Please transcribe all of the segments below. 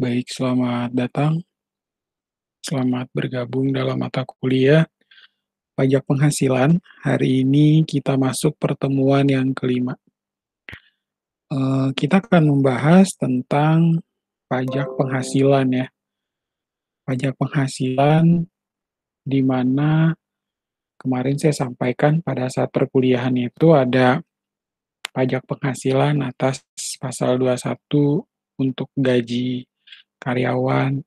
Baik, selamat datang. Selamat bergabung dalam mata kuliah pajak penghasilan. Hari ini kita masuk pertemuan yang kelima. Kita akan membahas tentang pajak penghasilan ya. Pajak penghasilan di mana kemarin saya sampaikan pada saat perkuliahan itu ada pajak penghasilan atas pasal 21 untuk gaji karyawan,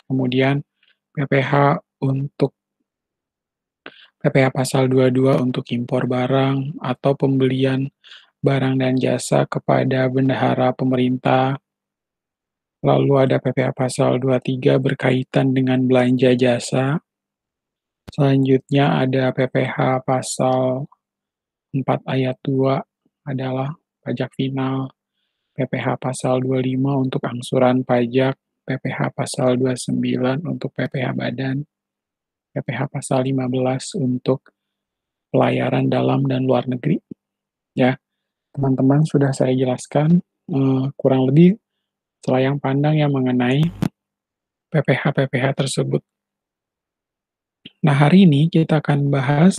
kemudian PPh untuk PPh pasal 22 untuk impor barang atau pembelian barang dan jasa kepada bendahara pemerintah, lalu ada PPh pasal 23 berkaitan dengan belanja jasa, selanjutnya ada PPh pasal 4 ayat 2 adalah pajak final, PPh pasal 25 untuk angsuran pajak, PPh pasal 29 untuk PPh badan, PPh pasal 15 untuk pelayaran dalam dan luar negeri. Ya, teman-teman sudah saya jelaskan kurang lebih selayang pandang yang mengenai PPh-PPh tersebut. Nah, hari ini kita akan bahas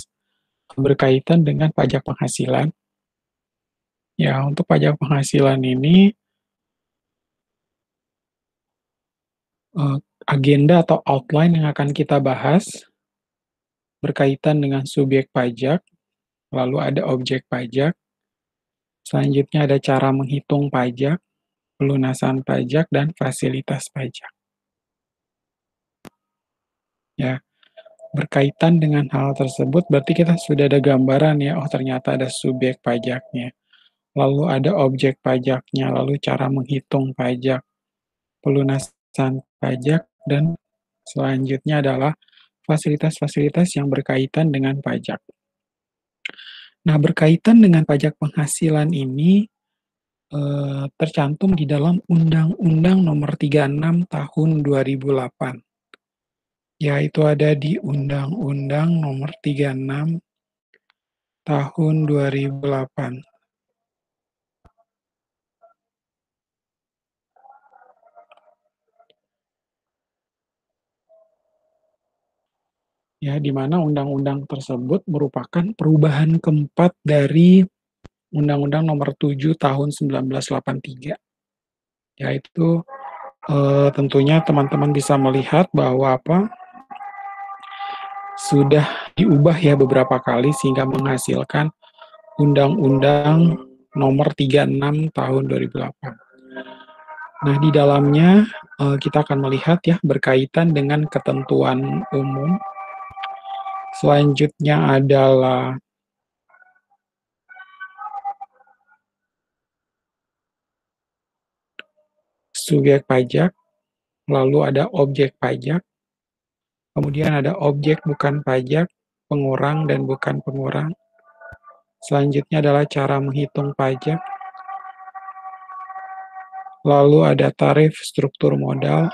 berkaitan dengan pajak penghasilan. Ya, untuk pajak penghasilan ini eh, agenda atau outline yang akan kita bahas berkaitan dengan subjek pajak, lalu ada objek pajak, selanjutnya ada cara menghitung pajak, pelunasan pajak, dan fasilitas pajak. Ya, berkaitan dengan hal tersebut berarti kita sudah ada gambaran ya, oh ternyata ada subjek pajaknya, lalu ada objek pajaknya, lalu cara menghitung pajak, pelunasan pajak, dan selanjutnya adalah fasilitas-fasilitas yang berkaitan dengan pajak. Nah, berkaitan dengan pajak penghasilan ini tercantum di dalam Undang-Undang Nomor 36 Tahun 2008. Yaitu ada di Undang-Undang Nomor 36 Tahun 2008. Ya, di mana undang-undang tersebut merupakan perubahan keempat dari Undang-Undang Nomor 7 Tahun 1983. Yaitu tentunya teman-teman bisa melihat bahwa sudah diubah ya beberapa kali sehingga menghasilkan Undang-Undang Nomor 36 Tahun 2008. Nah, di dalamnya kita akan melihat ya berkaitan dengan ketentuan umum. Selanjutnya adalah subjek pajak, lalu ada objek pajak, kemudian ada objek bukan pajak, pengurang dan bukan pengurang. Selanjutnya adalah cara menghitung pajak, lalu ada tarif struktur modal,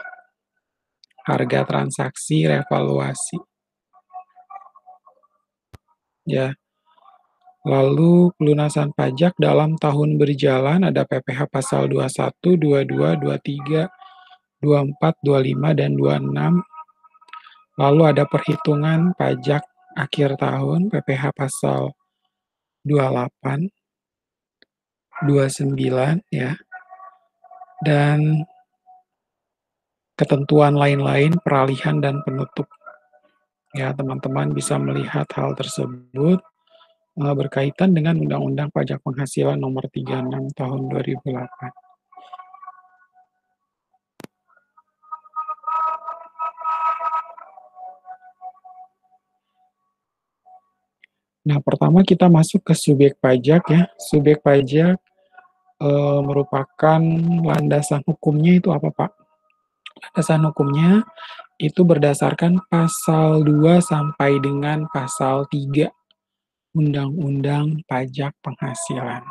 harga transaksi, revaluasi. Ya, lalu pelunasan pajak dalam tahun berjalan ada PPh pasal 21, 22, 23, 24, 25, dan 26. Lalu ada perhitungan pajak akhir tahun PPh pasal 28, 29 ya. Dan ketentuan lain-lain peralihan dan penutup. Ya, teman-teman bisa melihat hal tersebut berkaitan dengan Undang-Undang Pajak Penghasilan Nomor 36 Tahun 2008. Nah, pertama kita masuk ke subjek pajak ya. Subjek pajak merupakan landasan hukumnya itu apa, Pak? Landasan hukumnya itu berdasarkan pasal 2 sampai dengan pasal 3 Undang-Undang Pajak Penghasilan.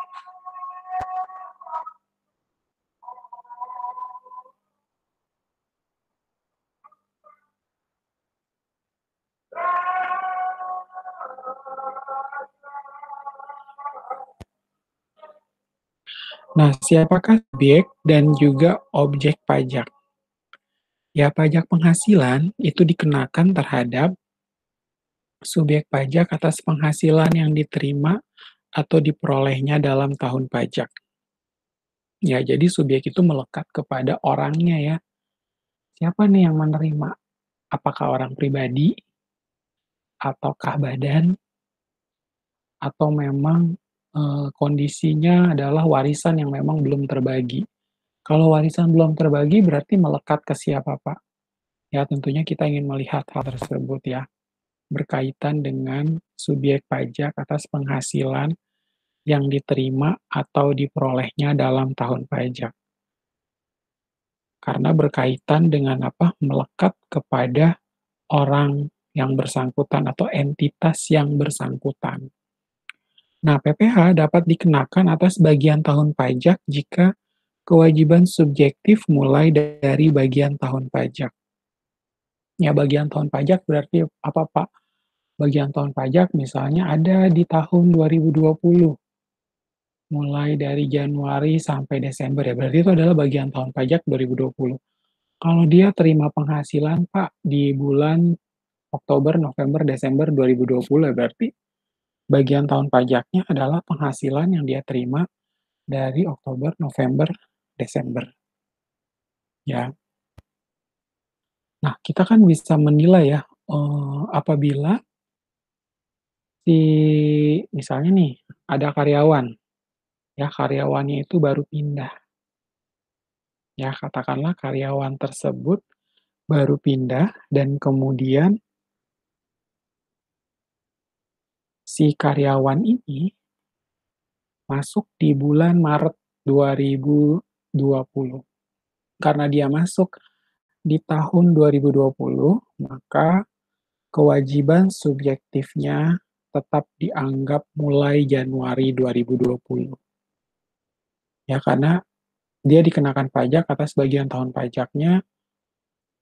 Nah, siapakah subjek dan juga objek pajak? Ya, pajak penghasilan itu dikenakan terhadap subjek pajak atas penghasilan yang diterima atau diperolehnya dalam tahun pajak. Ya, jadi subjek itu melekat kepada orangnya ya. Siapa nih yang menerima? Apakah orang pribadi, ataukah badan, atau memang kondisinya adalah warisan yang memang belum terbagi. Kalau warisan belum terbagi berarti melekat ke siapa, Pak? Ya, tentunya kita ingin melihat hal tersebut ya, berkaitan dengan subjek pajak atas penghasilan yang diterima atau diperolehnya dalam tahun pajak. Karena berkaitan dengan apa? Melekat kepada orang yang bersangkutan atau entitas yang bersangkutan. Nah, PPh dapat dikenakan atas bagian tahun pajak jika kewajiban subjektif mulai dari bagian tahun pajak. Ya, bagian tahun pajak berarti apa, Pak? Bagian tahun pajak misalnya ada di tahun 2020, mulai dari Januari sampai Desember ya, berarti itu adalah bagian tahun pajak 2020. Kalau dia terima penghasilan, Pak, di bulan Oktober, November, Desember 2020 ya, berarti bagian tahun pajaknya adalah penghasilan yang dia terima dari Oktober, November, Desember, ya. Nah, kita kan bisa menilai ya, apabila si misalnya nih, ada karyawan, ya karyawannya itu baru pindah, ya katakanlah karyawan tersebut baru pindah dan kemudian si karyawan ini masuk di bulan Maret 2020. Karena dia masuk di tahun 2020, maka kewajiban subjektifnya tetap dianggap mulai Januari 2020. Ya, karena dia dikenakan pajak atas bagian tahun pajaknya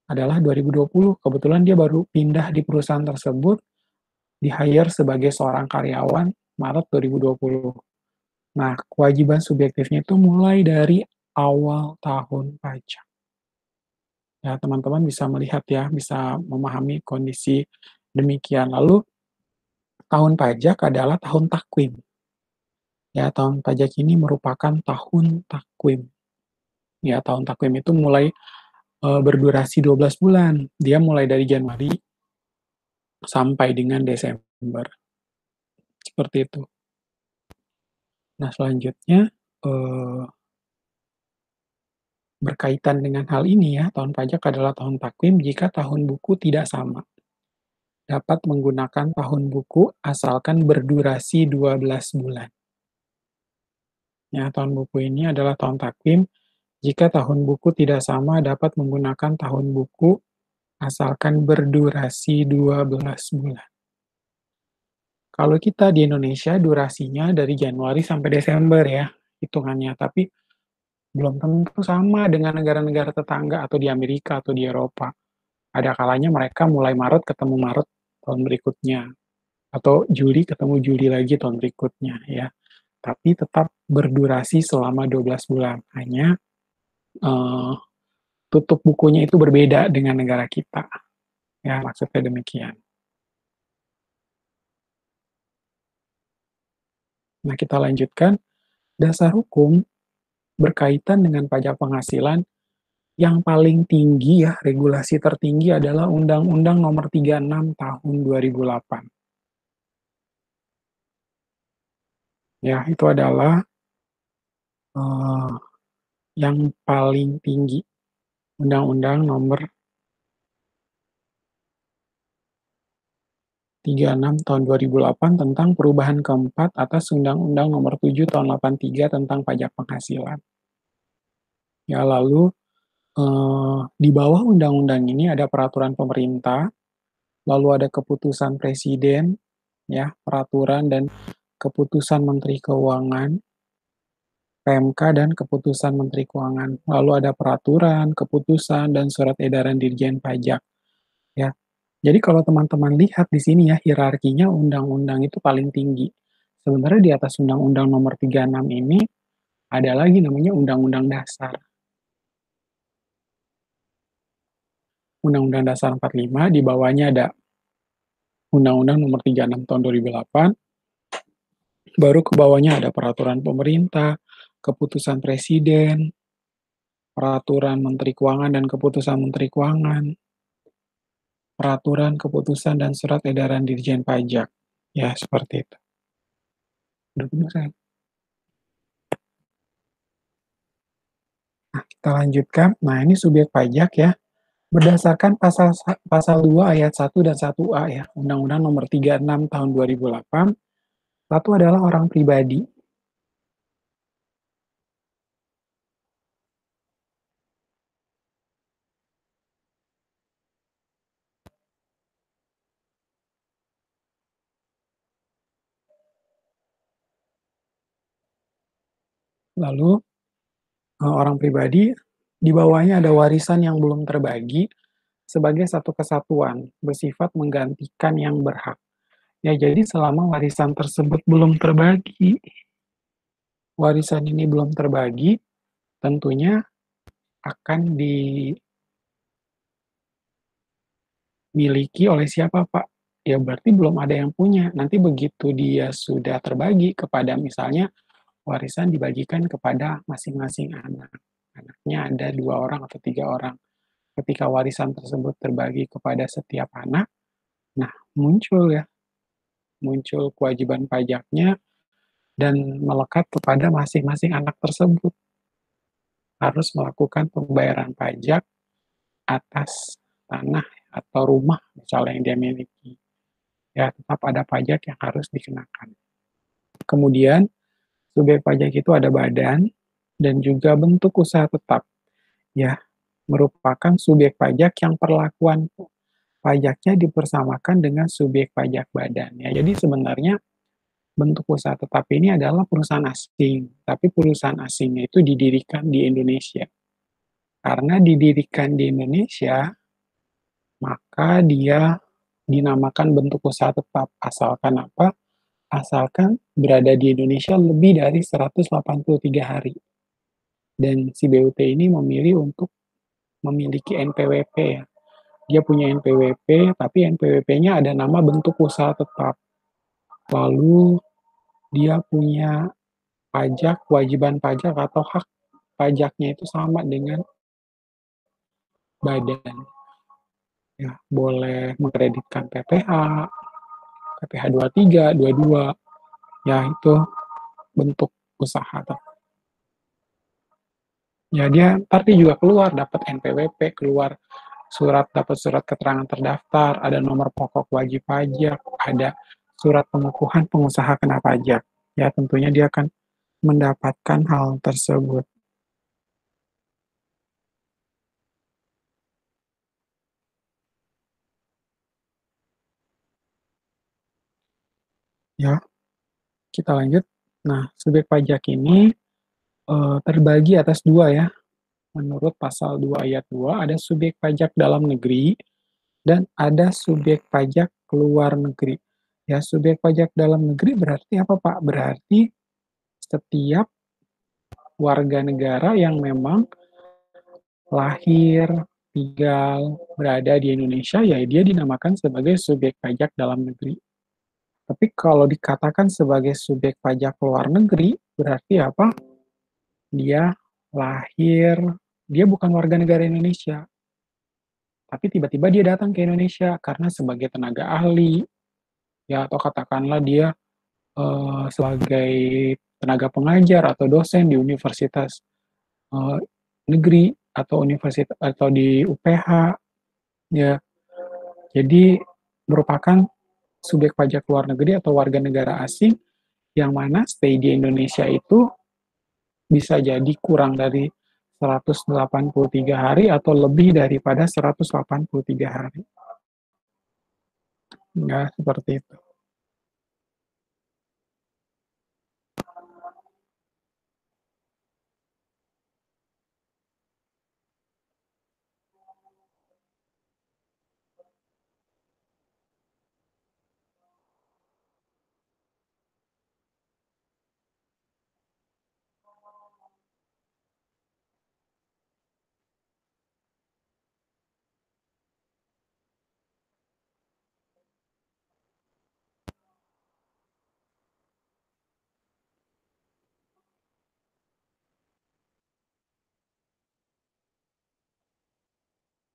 adalah 2020. Kebetulan dia baru pindah di perusahaan tersebut, di-hire sebagai seorang karyawan Maret 2020. Nah, kewajiban subjektifnya itu mulai dari awal tahun pajak. Ya, teman-teman bisa melihat ya, bisa memahami kondisi demikian. Lalu, tahun pajak adalah tahun takwim. Ya, tahun pajak ini merupakan tahun takwim. Ya, tahun takwim itu mulai berdurasi 12 bulan. Dia mulai dari Januari sampai dengan Desember. Seperti itu. Nah, selanjutnya berkaitan dengan hal ini ya, tahun pajak adalah tahun takwim jika tahun buku tidak sama. Dapat menggunakan tahun buku asalkan berdurasi 12 bulan. Ya, tahun buku ini adalah tahun takwim. Jika tahun buku tidak sama, dapat menggunakan tahun buku asalkan berdurasi 12 bulan. Kalau kita di Indonesia, durasinya dari Januari sampai Desember ya, hitungannya. Tapi belum tentu sama dengan negara-negara tetangga atau di Amerika atau di Eropa. Ada kalanya mereka mulai Maret ketemu Maret tahun berikutnya, atau Juli ketemu Juli lagi tahun berikutnya ya. Tapi tetap berdurasi selama 12 bulan. Hanya eh, tutup bukunya itu berbeda dengan negara kita. Ya, maksudnya demikian. Nah, kita lanjutkan. Dasar hukum berkaitan dengan pajak penghasilan yang paling tinggi ya, regulasi tertinggi adalah Undang-Undang Nomor 36 Tahun 2008. Ya, itu adalah eh, yang paling tinggi. Undang-Undang Nomor 36 Tahun 2008 tentang perubahan keempat atas Undang-Undang Nomor 7 Tahun 83 tentang pajak penghasilan. Ya, lalu di bawah undang-undang ini ada peraturan pemerintah, lalu ada keputusan presiden, ya, peraturan dan keputusan Menteri Keuangan, PMK dan keputusan Menteri Keuangan. Lalu ada peraturan, keputusan, dan surat edaran Dirjen Pajak. Ya, jadi kalau teman-teman lihat di sini ya, hierarkinya undang-undang itu paling tinggi. Sebenarnya di atas Undang-Undang Nomor 36 ini ada lagi namanya Undang-Undang Dasar. Undang-Undang Dasar 45, di bawahnya ada Undang-Undang Nomor 36 Tahun 2008, baru ke bawahnya ada peraturan pemerintah, keputusan presiden, peraturan menteri keuangan dan keputusan menteri keuangan, peraturan, keputusan, dan surat edaran Dirjen Pajak. Ya, seperti itu. Udah benar, saya. Nah, kita lanjutkan. Nah, ini subjek pajak ya. Berdasarkan pasal 2 ayat 1 dan 1A ya, Undang-Undang Nomor 36 Tahun 2008, satu adalah orang pribadi. Lalu orang pribadi, di bawahnya ada warisan yang belum terbagi sebagai satu kesatuan, bersifat menggantikan yang berhak. Ya, jadi selama warisan tersebut belum terbagi, warisan ini belum terbagi, tentunya akan dimiliki oleh siapa, Pak? Ya berarti belum ada yang punya. Nanti begitu dia sudah terbagi kepada misalnya warisan dibagikan kepada masing-masing anak. Anaknya ada 2 orang atau 3 orang. Ketika warisan tersebut terbagi kepada setiap anak, nah muncul ya, muncul kewajiban pajaknya dan melekat kepada masing-masing anak tersebut. Harus melakukan pembayaran pajak atas tanah atau rumah misalnya yang dia miliki. Ya, tetap ada pajak yang harus dikenakan. Kemudian, subjek pajak itu ada badan dan juga bentuk usaha tetap. Ya, merupakan subjek pajak yang perlakuan pajaknya dipersamakan dengan subjek pajak badan. Ya, jadi sebenarnya bentuk usaha tetap ini adalah perusahaan asing, tapi perusahaan asingnya itu didirikan di Indonesia. Karena didirikan di Indonesia, maka dia dinamakan bentuk usaha tetap. Asalkan apa? Asalkan berada di Indonesia lebih dari 183 hari. Dan si BUT ini memilih untuk memiliki NPWP ya. Dia punya NPWP, tapi NPWP-nya ada nama bentuk usaha tetap. Lalu dia punya pajak, kewajiban pajak atau hak pajaknya itu sama dengan badan. Ya, boleh mengkreditkan PPh, PPh 23, 22, ya itu bentuk usaha. Ya dia ntar dia juga keluar dapat NPWP, keluar dapat surat keterangan terdaftar, ada nomor pokok wajib pajak, ada surat pengukuhan pengusaha kena pajak. Ya tentunya dia akan mendapatkan hal tersebut. Ya, kita lanjut. Nah, subjek pajak ini terbagi atas dua ya. Menurut pasal 2 ayat 2 ada subjek pajak dalam negeri dan ada subjek pajak luar negeri. Ya, subjek pajak dalam negeri berarti apa, Pak? Berarti setiap warga negara yang memang lahir, tinggal, berada di Indonesia, ya dia dinamakan sebagai subjek pajak dalam negeri. Tapi kalau dikatakan sebagai subjek pajak luar negeri, berarti apa? Dia lahir, dia bukan warga negara Indonesia, tapi tiba-tiba dia datang ke Indonesia karena sebagai tenaga ahli, ya atau katakanlah dia sebagai tenaga pengajar atau dosen di universitas eh, negeri atau universitas atau di UPH, ya. Jadi merupakan subjek pajak luar negeri atau warga negara asing yang mana stay di Indonesia itu bisa jadi kurang dari 183 hari atau lebih daripada 183 hari. Ya, seperti itu.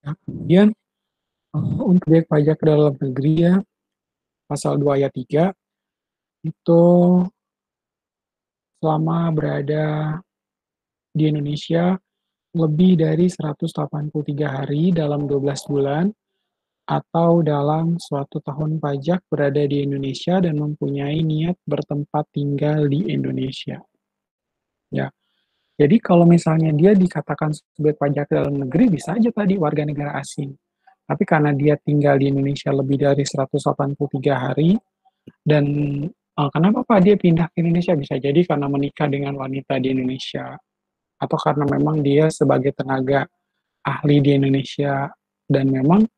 Nah, kemudian untuk objek pajak dalam negeri ya, pasal 2 ayat 3 itu selama berada di Indonesia lebih dari 183 hari dalam 12 bulan atau dalam suatu tahun pajak berada di Indonesia dan mempunyai niat bertempat tinggal di Indonesia. Ya, jadi kalau misalnya dia dikatakan sebagai pajak dalam negeri, bisa aja tadi warga negara asing. Tapi karena dia tinggal di Indonesia lebih dari 183 hari, dan kenapa Pak dia pindah ke Indonesia? Bisa jadi karena menikah dengan wanita di Indonesia, atau karena memang dia sebagai tenaga ahli di Indonesia, dan memang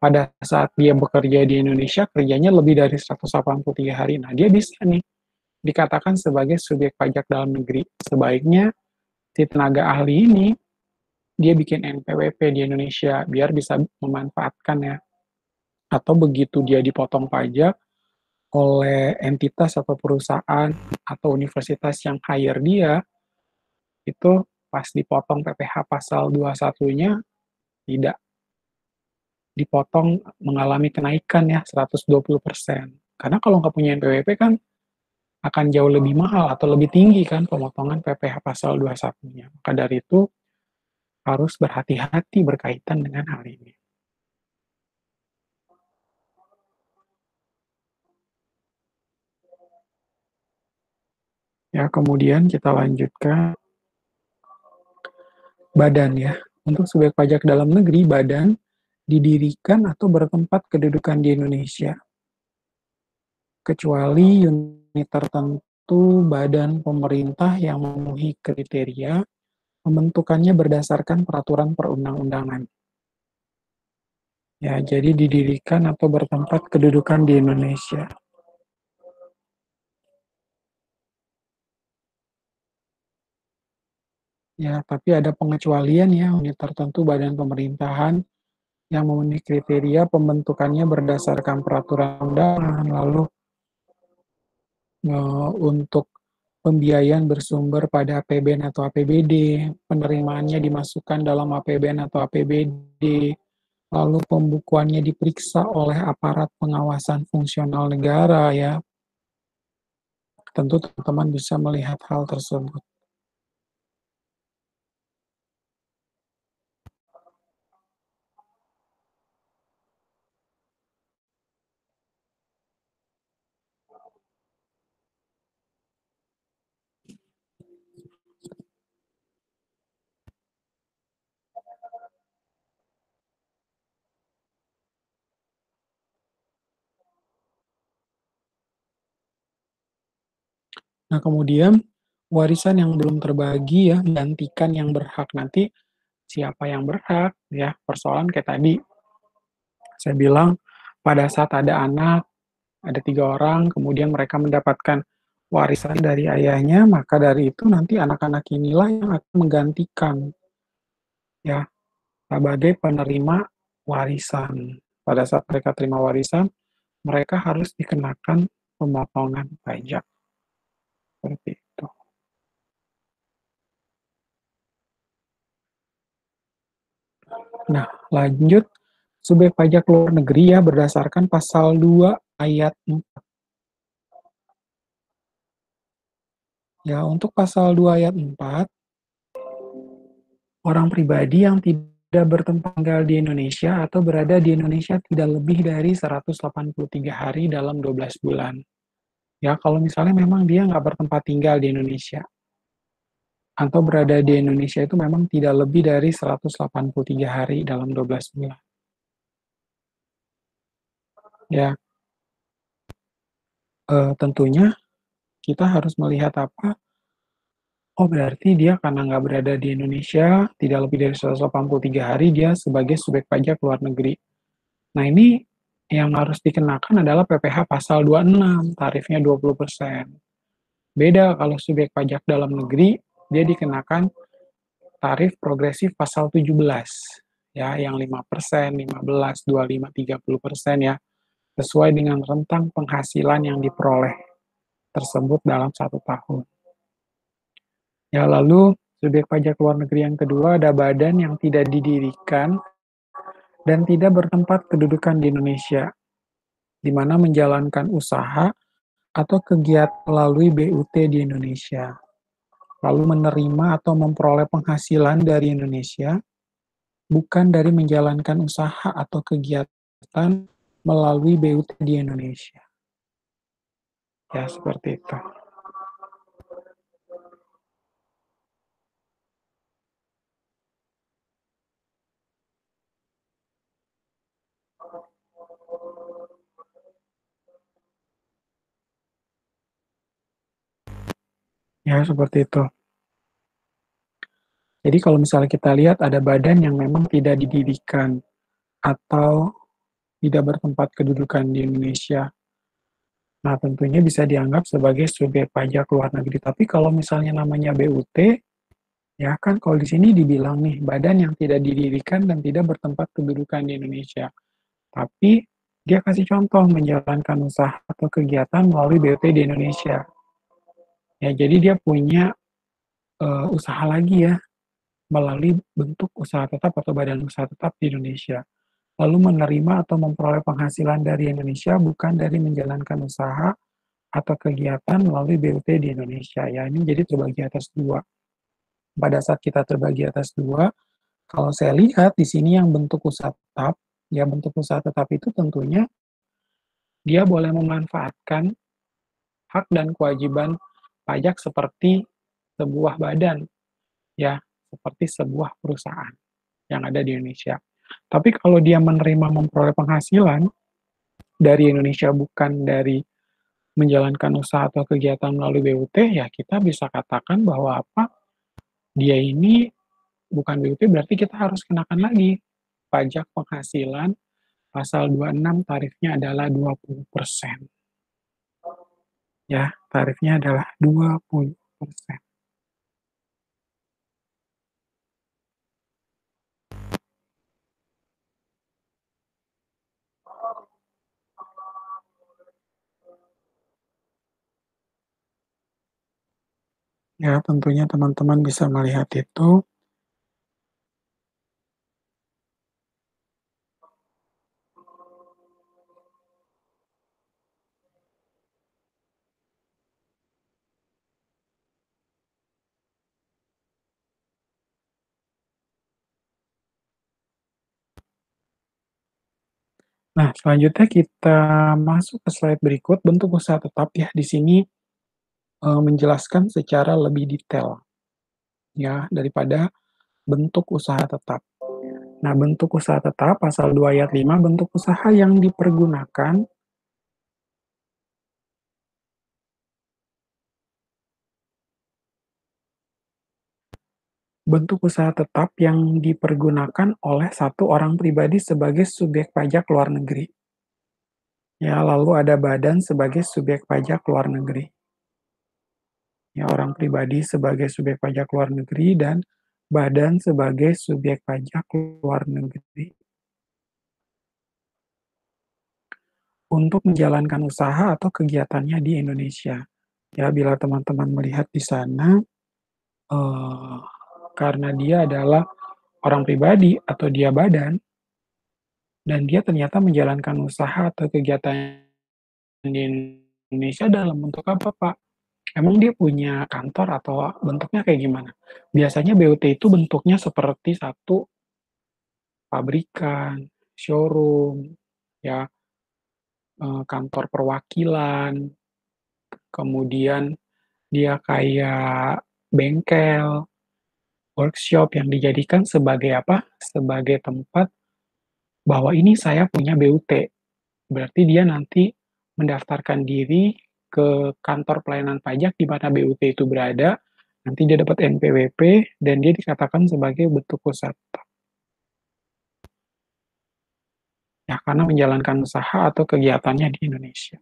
pada saat dia bekerja di Indonesia, kerjanya lebih dari 183 hari. Nah, dia bisa nih dikatakan sebagai subjek pajak dalam negeri. Sebaiknya si tenaga ahli ini dia bikin NPWP di Indonesia biar bisa memanfaatkan ya. Atau begitu dia dipotong pajak oleh entitas atau perusahaan atau universitas yang hire dia, itu pas dipotong PPh pasal 21-nya tidak dipotong mengalami kenaikan ya 120%. Karena kalau nggak punya NPWP kan akan jauh lebih mahal atau lebih tinggi kan pemotongan PPh pasal 21-nya. Maka dari itu harus berhati-hati berkaitan dengan hal ini. Ya, kemudian kita lanjutkan badan ya. Untuk subyek pajak dalam negeri, badan didirikan atau bertempat kedudukan di Indonesia, kecuali unit tertentu badan pemerintah yang memenuhi kriteria, pembentukannya berdasarkan peraturan perundang-undangan. Ya, jadi didirikan atau bertempat kedudukan di Indonesia. Ya, tapi ada pengecualian ya, unit tertentu badan pemerintahan yang memenuhi kriteria pembentukannya berdasarkan peraturan undangan, lalu untuk pembiayaan bersumber pada APBN atau APBD, penerimaannya dimasukkan dalam APBN atau APBD, lalu pembukuannya diperiksa oleh aparat pengawasan fungsional negara ya. Tentu teman-teman bisa melihat hal tersebut. Nah, kemudian warisan yang belum terbagi ya, gantikan yang berhak. Nanti siapa yang berhak ya, persoalan kayak tadi saya bilang pada saat ada anak, ada 3 orang, kemudian mereka mendapatkan warisan dari ayahnya, maka dari itu nanti anak-anak inilah yang akan menggantikan ya sebagai penerima warisan. Pada saat mereka terima warisan, mereka harus dikenakan pemotongan pajak seperti itu. Nah, lanjut subjek pajak luar negeri ya berdasarkan pasal 2 ayat 4. Ya, untuk pasal 2 ayat 4, orang pribadi yang tidak bertempat tinggal di Indonesia atau berada di Indonesia tidak lebih dari 183 hari dalam 12 bulan. Ya, kalau misalnya memang dia nggak bertempat tinggal di Indonesia, atau berada di Indonesia itu memang tidak lebih dari 183 hari dalam 12 bulan. Ya, tentunya kita harus melihat apa, oh berarti dia karena nggak berada di Indonesia, tidak lebih dari 183 hari, dia sebagai subjek pajak luar negeri. Nah ini yang harus dikenakan adalah PPh pasal 26, tarifnya 20%. Beda kalau subjek pajak dalam negeri, dia dikenakan tarif progresif pasal 17, ya, yang 5%, 15, 25, 30% ya, sesuai dengan rentang penghasilan yang diperoleh tersebut dalam 1 tahun. Ya, lalu subjek pajak luar negeri yang kedua ada badan yang tidak didirikan dan tidak bertempat kedudukan di Indonesia, di mana menjalankan usaha atau kegiatan melalui BUT di Indonesia, lalu menerima atau memperoleh penghasilan dari Indonesia, bukan dari menjalankan usaha atau kegiatan melalui BUT di Indonesia. Ya, seperti itu. Ya, seperti itu. Jadi kalau misalnya kita lihat ada badan yang memang tidak didirikan atau tidak bertempat kedudukan di Indonesia, nah tentunya bisa dianggap sebagai subjek pajak luar negeri. Tapi kalau misalnya namanya BUT, ya kan kalau di sini dibilang nih, badan yang tidak didirikan dan tidak bertempat kedudukan di Indonesia. Tapi dia kasih contoh menjalankan usaha atau kegiatan melalui BUT di Indonesia. Ya, jadi dia punya usaha lagi ya, melalui bentuk usaha tetap atau badan usaha tetap di Indonesia. Lalu menerima atau memperoleh penghasilan dari Indonesia bukan dari menjalankan usaha atau kegiatan melalui BUT di Indonesia. Ya, ini jadi terbagi atas dua. Pada saat kita terbagi atas dua, kalau saya lihat di sini yang bentuk usaha tetap, ya bentuk usaha tetap itu tentunya dia boleh memanfaatkan hak dan kewajiban pajak seperti sebuah badan, ya, seperti sebuah perusahaan yang ada di Indonesia. Tapi kalau dia menerima memperoleh penghasilan dari Indonesia bukan dari menjalankan usaha atau kegiatan melalui BUT, ya kita bisa katakan bahwa apa, dia ini bukan BUT berarti kita harus kenakan lagi pajak penghasilan pasal 26 tarifnya adalah 20%. Ya, tarifnya adalah 20%. Ya, tentunya teman-teman bisa melihat itu. Nah, selanjutnya kita masuk ke slide berikut, bentuk usaha tetap ya. Di sini menjelaskan secara lebih detail ya daripada bentuk usaha tetap. Nah, bentuk usaha tetap pasal 2 ayat 5 bentuk usaha yang dipergunakan bentuk usaha tetap yang dipergunakan oleh satu orang pribadi sebagai subjek pajak luar negeri. Ya, lalu ada badan sebagai subjek pajak luar negeri. Ya, orang pribadi sebagai subjek pajak luar negeri dan badan sebagai subjek pajak luar negeri untuk menjalankan usaha atau kegiatannya di Indonesia. Ya, bila teman-teman melihat di sana, eh, karena dia adalah orang pribadi atau dia badan, dan dia ternyata menjalankan usaha atau kegiatan di Indonesia dalam bentuk apa, Pak? Emang dia punya kantor atau bentuknya kayak gimana? Biasanya BUT itu bentuknya seperti satu pabrikan, showroom, ya, kantor perwakilan, kemudian dia kayak bengkel, workshop yang dijadikan sebagai apa? Sebagai tempat bahwa ini saya punya BUT. Berarti dia nanti mendaftarkan diri ke kantor pelayanan pajak di mana BUT itu berada, nanti dia dapat NPWP, dan dia dikatakan sebagai bentuk usaha tetap. Ya, karena menjalankan usaha atau kegiatannya di Indonesia.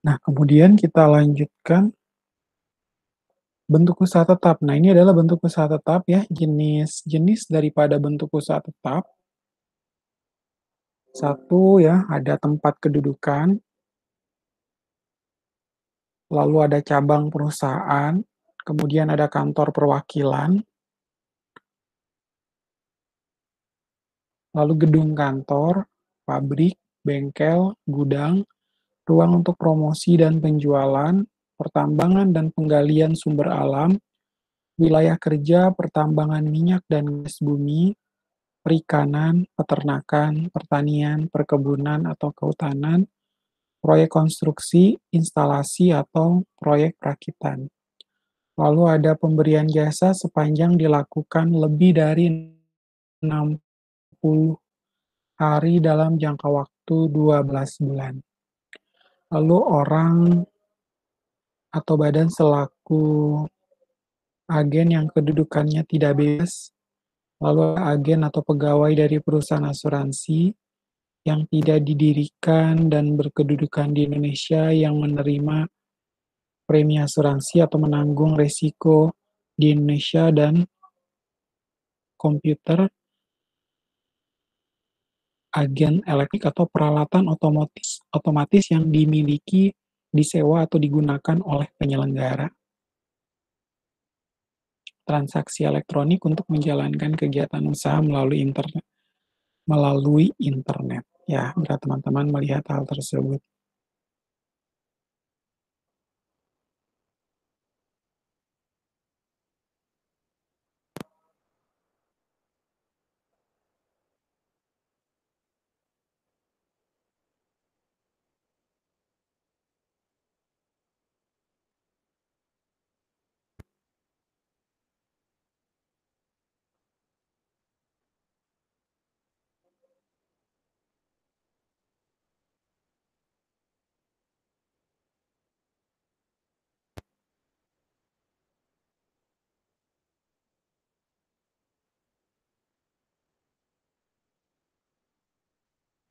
Nah, kemudian kita lanjutkan bentuk usaha tetap. Nah, ini adalah bentuk usaha tetap ya, jenis-jenis daripada bentuk usaha tetap. Satu ya, ada tempat kedudukan, lalu ada cabang perusahaan, kemudian ada kantor perwakilan, lalu gedung kantor, pabrik, bengkel, gudang, ruang untuk promosi dan penjualan, pertambangan dan penggalian sumber alam, wilayah kerja, pertambangan minyak dan gas bumi, perikanan, peternakan, pertanian, perkebunan atau kehutanan, proyek konstruksi, instalasi, atau proyek perakitan. Lalu ada pemberian jasa sepanjang dilakukan lebih dari 60 hari dalam jangka waktu 12 bulan. Lalu orang atau badan selaku agen yang kedudukannya tidak bebas, lalu agen atau pegawai dari perusahaan asuransi yang tidak didirikan dan berkedudukan di Indonesia yang menerima premi asuransi atau menanggung resiko di Indonesia dan komputer, agen elektrik atau peralatan otomatis yang dimiliki, disewa atau digunakan oleh penyelenggara. Transaksi elektronik untuk menjalankan kegiatan usaha melalui internet. Ya, bila teman-teman melihat hal tersebut.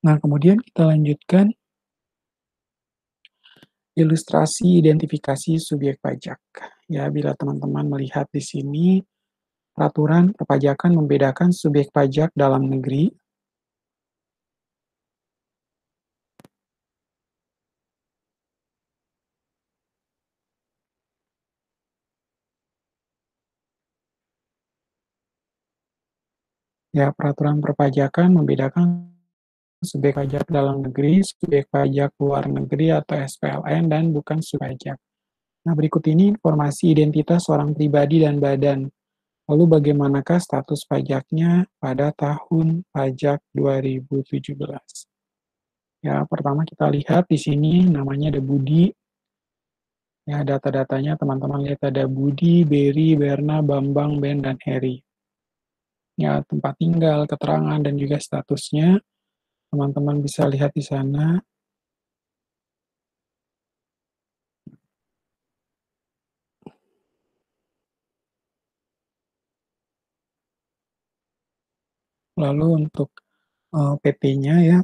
Nah, kemudian kita lanjutkan ilustrasi identifikasi subjek pajak. Ya, bila teman-teman melihat di sini, peraturan perpajakan membedakan subjek pajak dalam negeri, ya peraturan perpajakan membedakan subjek pajak dalam negeri, subjek pajak luar negeri atau SPLN, dan bukan subjek pajak. Nah, berikut ini informasi identitas orang pribadi dan badan. Lalu bagaimanakah status pajaknya pada tahun pajak 2017? Ya, pertama kita lihat di sini namanya ada Budi. Ya, data-datanya teman-teman lihat ada Budi, Berry, Berna, Bambang, Ben, dan Heri. Ya, tempat tinggal, keterangan, dan juga statusnya. Teman-teman bisa lihat di sana. Lalu untuk PT-nya ya,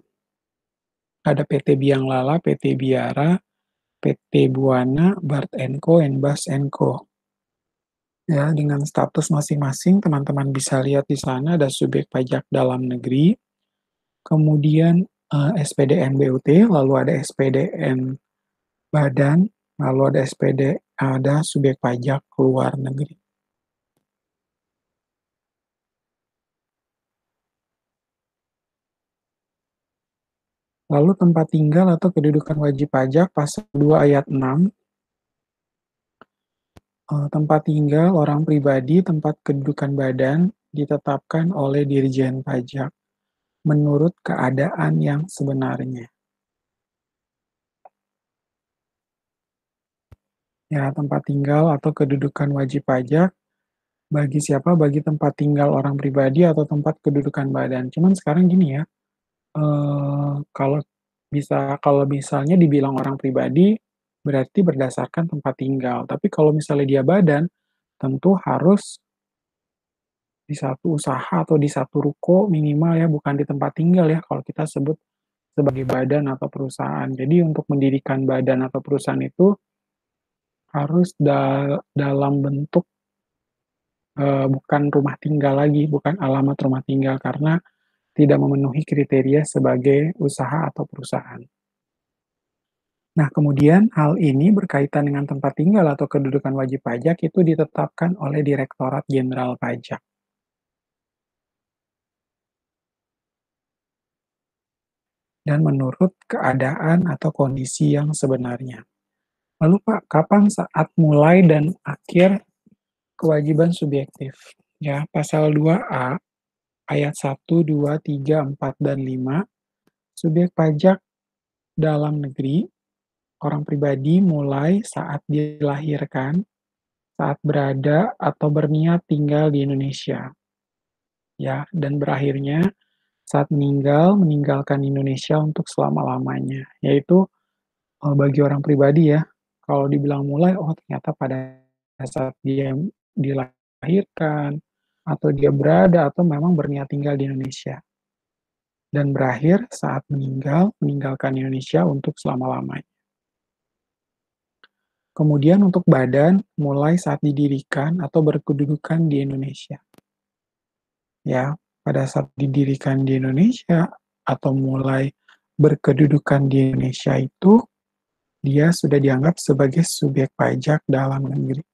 ada PT Biang Lala, PT Biara, PT Buana, Bart Co, and Bas Co. Ya, dengan status masing-masing, teman-teman bisa lihat di sana ada subjek pajak dalam negeri, kemudian SPDN BUT, lalu ada SPDN Badan, lalu ada ada subjek pajak luar negeri. Lalu tempat tinggal atau kedudukan wajib pajak pasal 2 ayat 6, tempat tinggal orang pribadi, tempat kedudukan badan ditetapkan oleh Dirjen Pajak menurut keadaan yang sebenarnya. Ya, tempat tinggal atau kedudukan wajib pajak bagi siapa? Bagi tempat tinggal orang pribadi atau tempat kedudukan badan. Cuman sekarang gini ya, kalau kalau misalnya dibilang orang pribadi, berarti berdasarkan tempat tinggal. Tapi kalau misalnya dia badan, tentu harus di satu usaha atau di satu ruko minimal ya, bukan di tempat tinggal ya, kalau kita sebut sebagai badan atau perusahaan. Jadi untuk mendirikan badan atau perusahaan itu harus dalam bentuk, bukan rumah tinggal lagi, bukan alamat rumah tinggal, karena tidak memenuhi kriteria sebagai usaha atau perusahaan. Nah, kemudian hal ini berkaitan dengan tempat tinggal atau kedudukan wajib pajak itu ditetapkan oleh Direktorat Jenderal Pajak. Dan menurut keadaan atau kondisi yang sebenarnya. Lalu Pak, kapan saat mulai dan akhir kewajiban subjektif? Ya, pasal 2A ayat 1, 2, 3, 4, dan 5, subjek pajak dalam negeri, orang pribadi mulai saat dilahirkan, saat berada atau berniat tinggal di Indonesia, ya, dan berakhirnya saat meninggalkan Indonesia untuk selama-lamanya, yaitu bagi orang pribadi ya, kalau dibilang mulai, oh ternyata pada saat dia dilahirkan, atau dia berada, atau memang berniat tinggal di Indonesia. Dan berakhir saat meninggalkan Indonesia untuk selama-lamanya. Kemudian untuk badan, mulai saat didirikan atau berkedudukan di Indonesia. Ya, pada saat didirikan di Indonesia, atau mulai berkedudukan di Indonesia itu, dia sudah dianggap sebagai subjek pajak dalam negeri.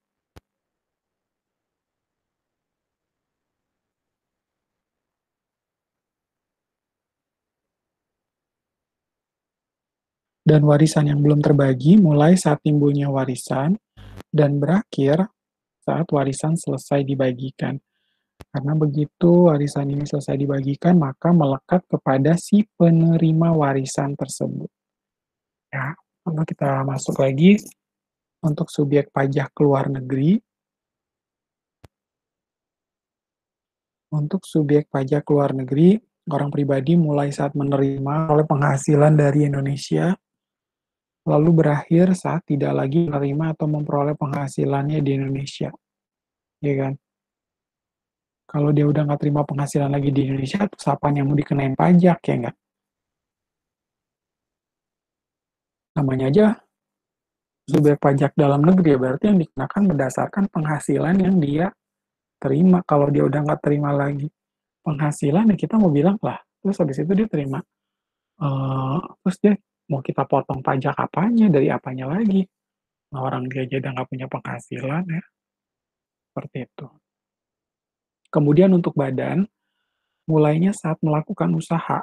Dan warisan yang belum terbagi mulai saat timbulnya warisan dan berakhir saat warisan selesai dibagikan. Karena begitu warisan ini selesai dibagikan, maka melekat kepada si penerima warisan tersebut. Ya, lalu kita masuk lagi untuk subjek pajak luar negeri. Untuk subjek pajak luar negeri, orang pribadi mulai saat menerima oleh penghasilan dari Indonesia, lalu berakhir saat tidak lagi menerima atau memperoleh penghasilannya di Indonesia. Ya kan? Kalau dia udah nggak terima penghasilan lagi di Indonesia, terus apaan yang mau dikenain pajak, ya nggak? Namanya aja subjek pajak dalam negeri, ya berarti yang dikenakan berdasarkan penghasilan yang dia terima. Kalau dia udah nggak terima lagi penghasilan, ya kita mau bilang lah, terus habis itu dia terima. Terus dia mau kita potong pajak apanya, dari apanya lagi? Nah, orang dia aja udah nggak punya penghasilan ya, seperti itu. Kemudian untuk badan, mulainya saat melakukan usaha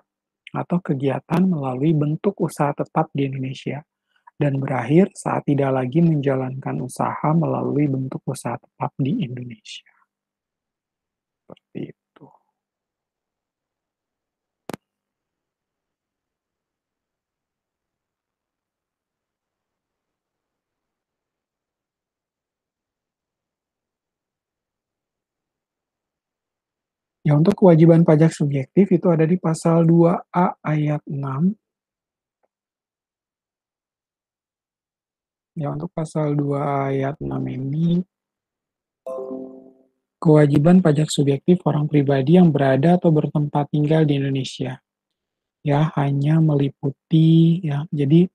atau kegiatan melalui bentuk usaha tetap di Indonesia, dan berakhir saat tidak lagi menjalankan usaha melalui bentuk usaha tetap di Indonesia. Seperti itu. Ya, untuk kewajiban pajak subjektif itu ada di pasal 2A ayat 6. Ya, untuk pasal 2 ayat 6 ini, kewajiban pajak subjektif orang pribadi yang berada atau bertempat tinggal di Indonesia. Ya, hanya meliputi, ya, jadi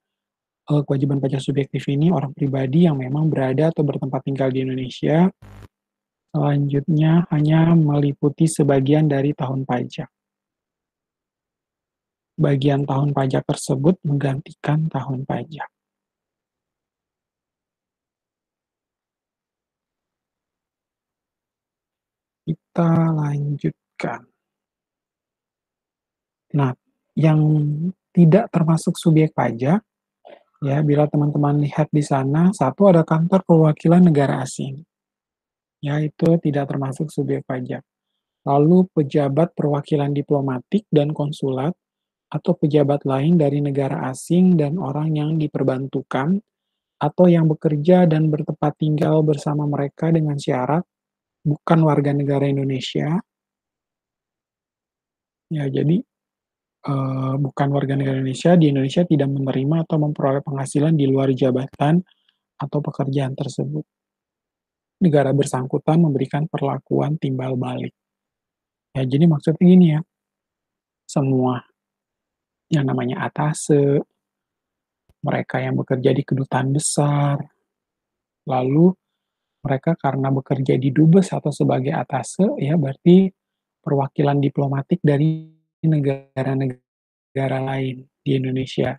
kewajiban pajak subjektif ini orang pribadi yang memang berada atau bertempat tinggal di Indonesia, selanjutnya hanya meliputi sebagian dari tahun pajak. Bagian tahun pajak tersebut menggantikan tahun pajak. Kita lanjutkan. Nah, yang tidak termasuk subjek pajak, ya, bila teman-teman lihat di sana, satu ada kantor perwakilan negara asing, ya, itu tidak termasuk subjek pajak. Lalu pejabat perwakilan diplomatik dan konsulat, atau pejabat lain dari negara asing dan orang yang diperbantukan, atau yang bekerja dan bertempat tinggal bersama mereka dengan syarat bukan warga negara Indonesia. Ya, jadi bukan warga negara Indonesia, di Indonesia tidak menerima atau memperoleh penghasilan di luar jabatan atau pekerjaan tersebut. Negara bersangkutan memberikan perlakuan timbal balik. Ya, jadi maksudnya gini ya, semua yang namanya atase, mereka yang bekerja di kedutaan besar, lalu mereka karena bekerja di dubes atau sebagai atase, ya berarti perwakilan diplomatik dari negara-negara lain di Indonesia.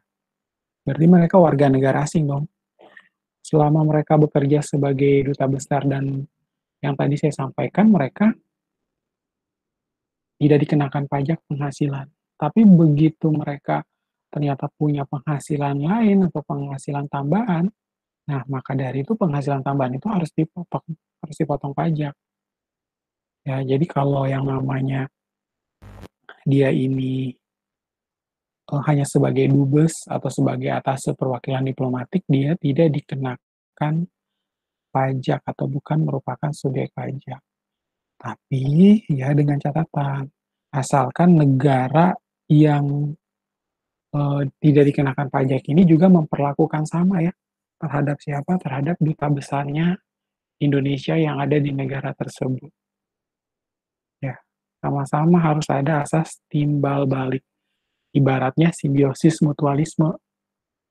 Berarti mereka warga negara asing dong. Selama mereka bekerja sebagai duta besar dan yang tadi saya sampaikan, mereka tidak dikenakan pajak penghasilan. Tapi begitu mereka ternyata punya penghasilan lain atau penghasilan tambahan, nah maka dari itu penghasilan tambahan itu harus dipotong pajak. Ya, jadi kalau yang namanya dia ini hanya sebagai dubes atau sebagai atase perwakilan diplomatik, dia tidak dikenakan pajak atau bukan merupakan subjek pajak. Tapi ya dengan catatan, asalkan negara yang tidak dikenakan pajak ini juga memperlakukan sama ya, terhadap siapa? Terhadap duta besarnya Indonesia yang ada di negara tersebut, ya. Sama-sama harus ada asas timbal balik, ibaratnya simbiosis mutualisme.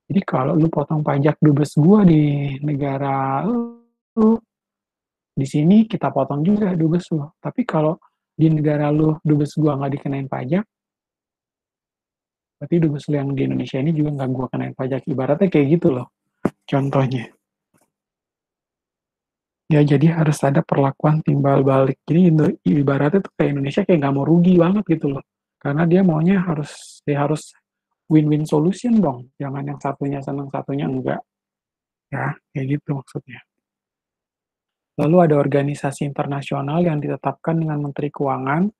Jadi kalau lu potong pajak dubes gua di negara lu, di sini kita potong juga dubes lu. Tapi kalau di negara lu dubes gua nggak dikenain pajak, berarti dubes lu yang di Indonesia ini juga nggak gua kenain pajak. Ibaratnya kayak gitu loh, contohnya. Ya, jadi harus ada perlakuan timbal balik. Jadi ibaratnya tuh kayak Indonesia kayak nggak mau rugi banget gitu loh. Karena dia maunya harus win-win solution dong. Jangan yang satunya senang, satunya enggak. Ya, kayak gitu maksudnya. Lalu ada organisasi internasional yang ditetapkan dengan Menteri Keuangan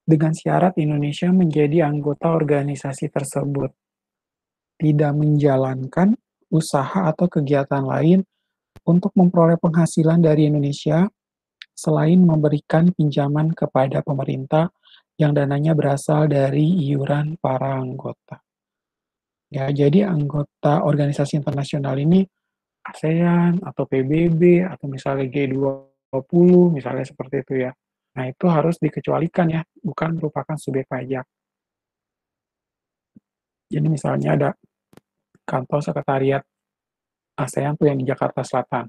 dengan syarat Indonesia menjadi anggota organisasi tersebut, tidak menjalankan usaha atau kegiatan lain untuk memperoleh penghasilan dari Indonesia selain memberikan pinjaman kepada pemerintah yang dananya berasal dari iuran para anggota. Ya, jadi anggota organisasi internasional ini ASEAN atau PBB atau misalnya G20 misalnya seperti itu ya. Nah, itu harus dikecualikan ya, bukan merupakan subjek pajak. Jadi misalnya ada kantor sekretariat ASEAN tuh yang di Jakarta Selatan.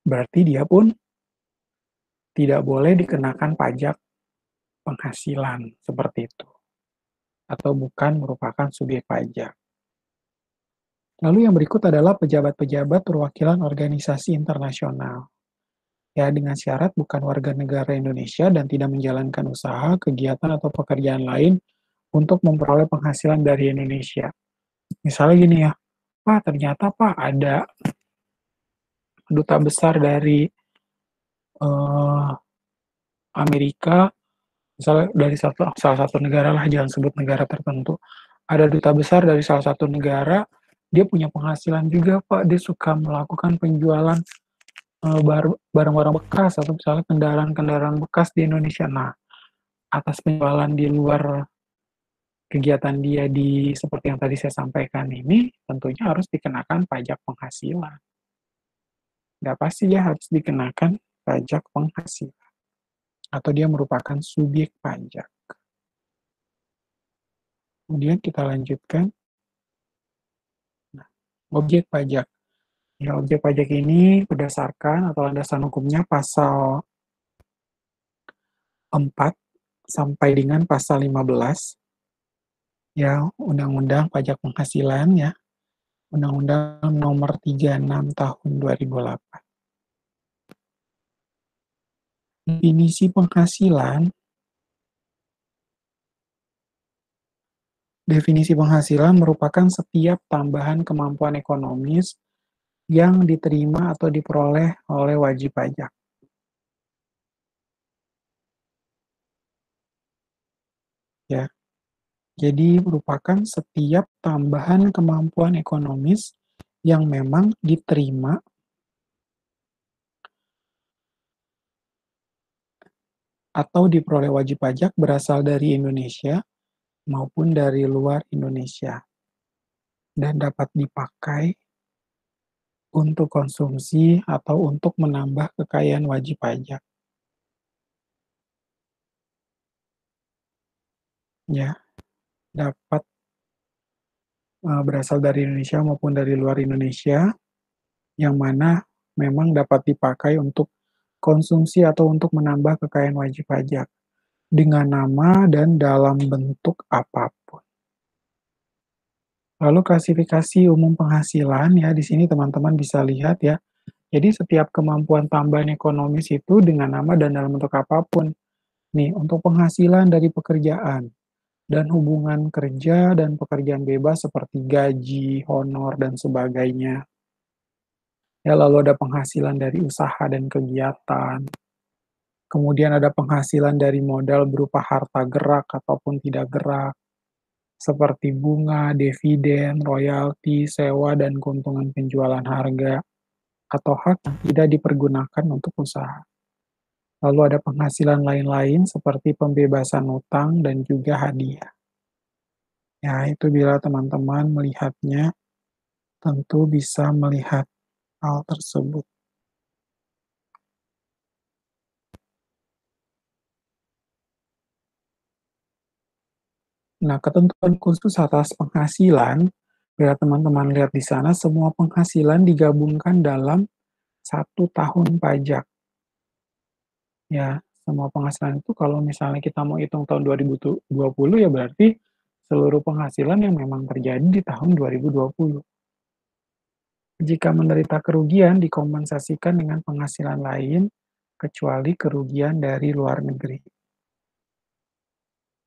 Berarti dia pun tidak boleh dikenakan pajak penghasilan seperti itu atau bukan merupakan subjek pajak. Lalu yang berikut adalah pejabat-pejabat perwakilan organisasi internasional. Ya, dengan syarat bukan warga negara Indonesia dan tidak menjalankan usaha, kegiatan, atau pekerjaan lain untuk memperoleh penghasilan dari Indonesia. Misalnya gini ya, Pak, ternyata Pak ada duta besar dari eh, Amerika, misalnya dari salah satu negara lah, jangan sebut negara tertentu. Ada duta besar dari salah satu negara, dia punya penghasilan juga Pak, dia suka melakukan penjualan barang-barang bekas atau misalnya kendaraan-kendaraan bekas di Indonesia. Nah, atas penjualan di luar kegiatan dia di seperti yang tadi saya sampaikan ini, tentunya harus dikenakan pajak penghasilan. Nggak pasti ya harus dikenakan pajak penghasilan. Atau dia merupakan subjek pajak. Kemudian kita lanjutkan. Nah, objek pajak. Ya, objek pajak ini berdasarkan atau landasan hukumnya pasal 4 sampai dengan pasal 15 ya Undang-Undang Pajak Penghasilan ya, Undang-Undang Nomor 36 Tahun 2008. Definisi penghasilan, definisi penghasilan merupakan setiap tambahan kemampuan ekonomis yang diterima atau diperoleh oleh wajib pajak. Ya, jadi merupakan setiap tambahan kemampuan ekonomis yang memang diterima atau diperoleh wajib pajak berasal dari Indonesia maupun dari luar Indonesia dan dapat dipakai untuk konsumsi atau untuk menambah kekayaan wajib pajak. Ya, dapat berasal dari Indonesia maupun dari luar Indonesia, yang mana memang dapat dipakai untuk konsumsi atau untuk menambah kekayaan wajib pajak, dengan nama dan dalam bentuk apapun. Lalu klasifikasi umum penghasilan ya, di sini teman-teman bisa lihat ya. Jadi setiap kemampuan tambahan ekonomis itu dengan nama dan dalam bentuk apapun. Nih, untuk penghasilan dari pekerjaan dan hubungan kerja dan pekerjaan bebas seperti gaji, honor, dan sebagainya. Ya, lalu ada penghasilan dari usaha dan kegiatan. Kemudian ada penghasilan dari modal berupa harta gerak ataupun tidak gerak, seperti bunga, dividen, royalti, sewa, dan keuntungan penjualan harga, atau hak yang tidak dipergunakan untuk usaha. Lalu ada penghasilan lain-lain seperti pembebasan utang dan juga hadiah. Ya, itu bila teman-teman melihatnya, tentu bisa melihat hal tersebut. Nah, ketentuan khusus atas penghasilan, bila teman-teman lihat di sana, semua penghasilan digabungkan dalam 1 tahun pajak. Ya, semua penghasilan itu kalau misalnya kita mau hitung tahun 2020 ya berarti seluruh penghasilan yang memang terjadi di tahun 2020. Jika menderita kerugian dikompensasikan dengan penghasilan lain, kecuali kerugian dari luar negeri.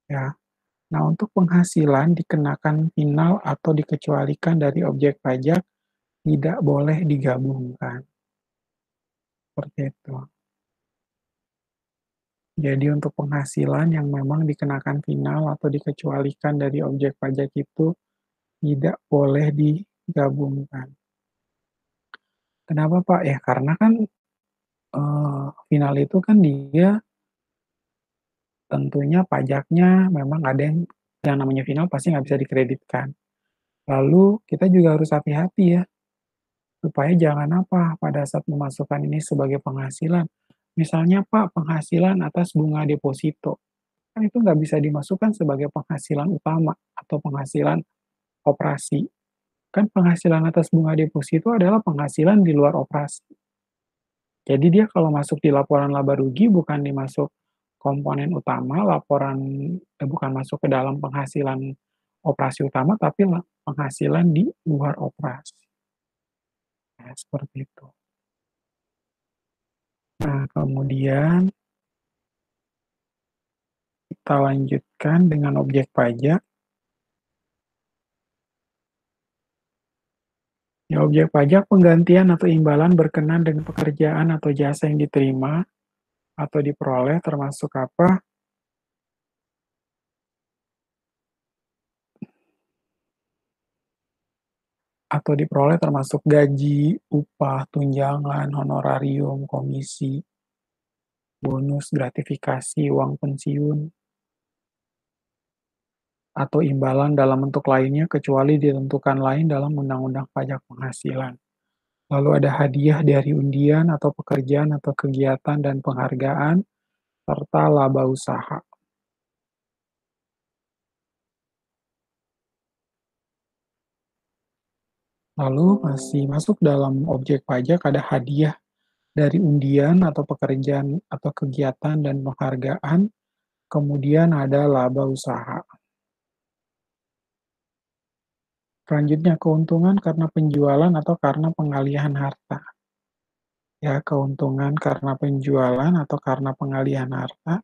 Ya. Nah, untuk penghasilan dikenakan final atau dikecualikan dari objek pajak tidak boleh digabungkan. Seperti itu. Jadi untuk penghasilan yang memang dikenakan final atau dikecualikan dari objek pajak itu tidak boleh digabungkan. Kenapa Pak? Ya karena kan final itu kan dia tentunya pajaknya memang ada yang namanya final pasti nggak bisa dikreditkan. Lalu kita juga harus hati-hati ya, supaya jangan apa, pada saat memasukkan ini sebagai penghasilan. Misalnya Pak, penghasilan atas bunga deposito. Kan itu nggak bisa dimasukkan sebagai penghasilan utama atau penghasilan operasi. Kan penghasilan atas bunga deposito adalah penghasilan di luar operasi. Jadi dia kalau masuk di laporan laba rugi bukan dimasuk komponen utama, bukan masuk ke dalam penghasilan operasi utama, tapi penghasilan di luar operasi. Nah, seperti itu. Nah, kemudian kita lanjutkan dengan objek pajak. Ya, objek pajak penggantian atau imbalan berkenan dengan pekerjaan atau jasa yang diterima atau diperoleh termasuk apa? Atau diperoleh termasuk gaji, upah, tunjangan, honorarium, komisi, bonus, gratifikasi, uang pensiun, atau imbalan dalam bentuk lainnya kecuali ditentukan lain dalam Undang-Undang Pajak Penghasilan. Lalu ada hadiah dari undian atau pekerjaan atau kegiatan dan penghargaan, serta laba usaha. Lalu masih masuk dalam objek pajak ada hadiah dari undian atau pekerjaan atau kegiatan dan penghargaan, kemudian ada laba usaha. Selanjutnya keuntungan karena penjualan atau karena pengalihan harta. Ya, keuntungan karena penjualan atau karena pengalihan harta.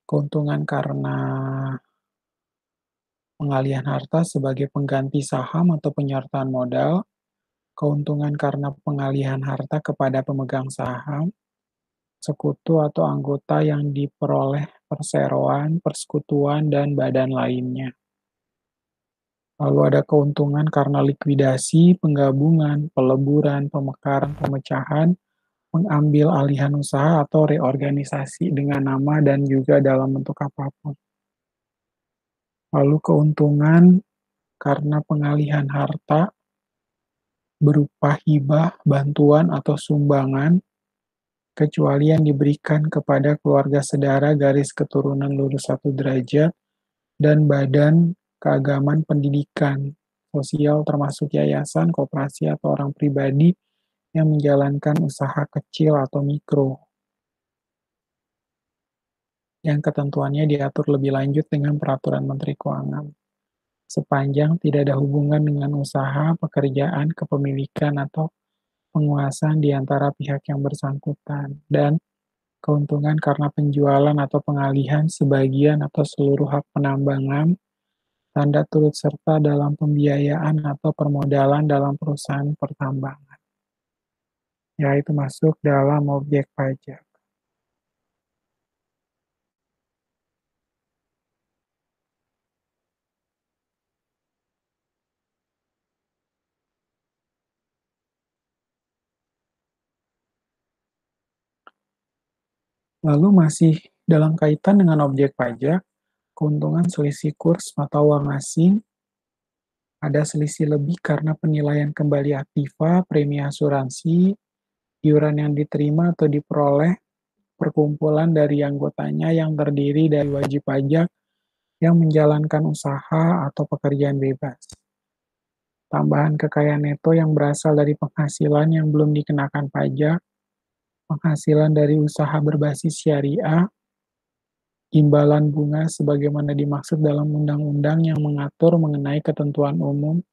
Keuntungan karena pengalihan harta sebagai pengganti saham atau penyertaan modal. Keuntungan karena pengalihan harta kepada pemegang saham, sekutu atau anggota yang diperoleh perseroan, persekutuan, dan badan lainnya. Lalu ada keuntungan karena likuidasi, penggabungan, peleburan, pemekaran, pemecahan, mengambil alihan usaha atau reorganisasi dengan nama dan juga dalam bentuk apapun. Lalu keuntungan karena pengalihan harta berupa hibah, bantuan, atau sumbangan kecuali yang diberikan kepada keluarga sedara garis keturunan lurus satu derajat dan badan keagamaan pendidikan sosial termasuk yayasan, koperasi, atau orang pribadi yang menjalankan usaha kecil atau mikro, yang ketentuannya diatur lebih lanjut dengan Peraturan Menteri Keuangan. Sepanjang tidak ada hubungan dengan usaha, pekerjaan, kepemilikan, atau penguasaan di antara pihak yang bersangkutan, dan keuntungan karena penjualan atau pengalihan sebagian atau seluruh hak penambangan, tanda turut serta dalam pembiayaan atau permodalan dalam perusahaan pertambangan. Ya, itu masuk dalam objek pajak. Lalu masih dalam kaitan dengan objek pajak, keuntungan selisih kurs mata uang asing, ada selisih lebih karena penilaian kembali aktiva, premi asuransi, iuran yang diterima atau diperoleh perkumpulan dari anggotanya yang terdiri dari wajib pajak yang menjalankan usaha atau pekerjaan bebas. Tambahan kekayaan neto yang berasal dari penghasilan yang belum dikenakan pajak, penghasilan dari usaha berbasis syariah, imbalan bunga sebagaimana dimaksud dalam undang-undang yang mengatur mengenai ketentuan umum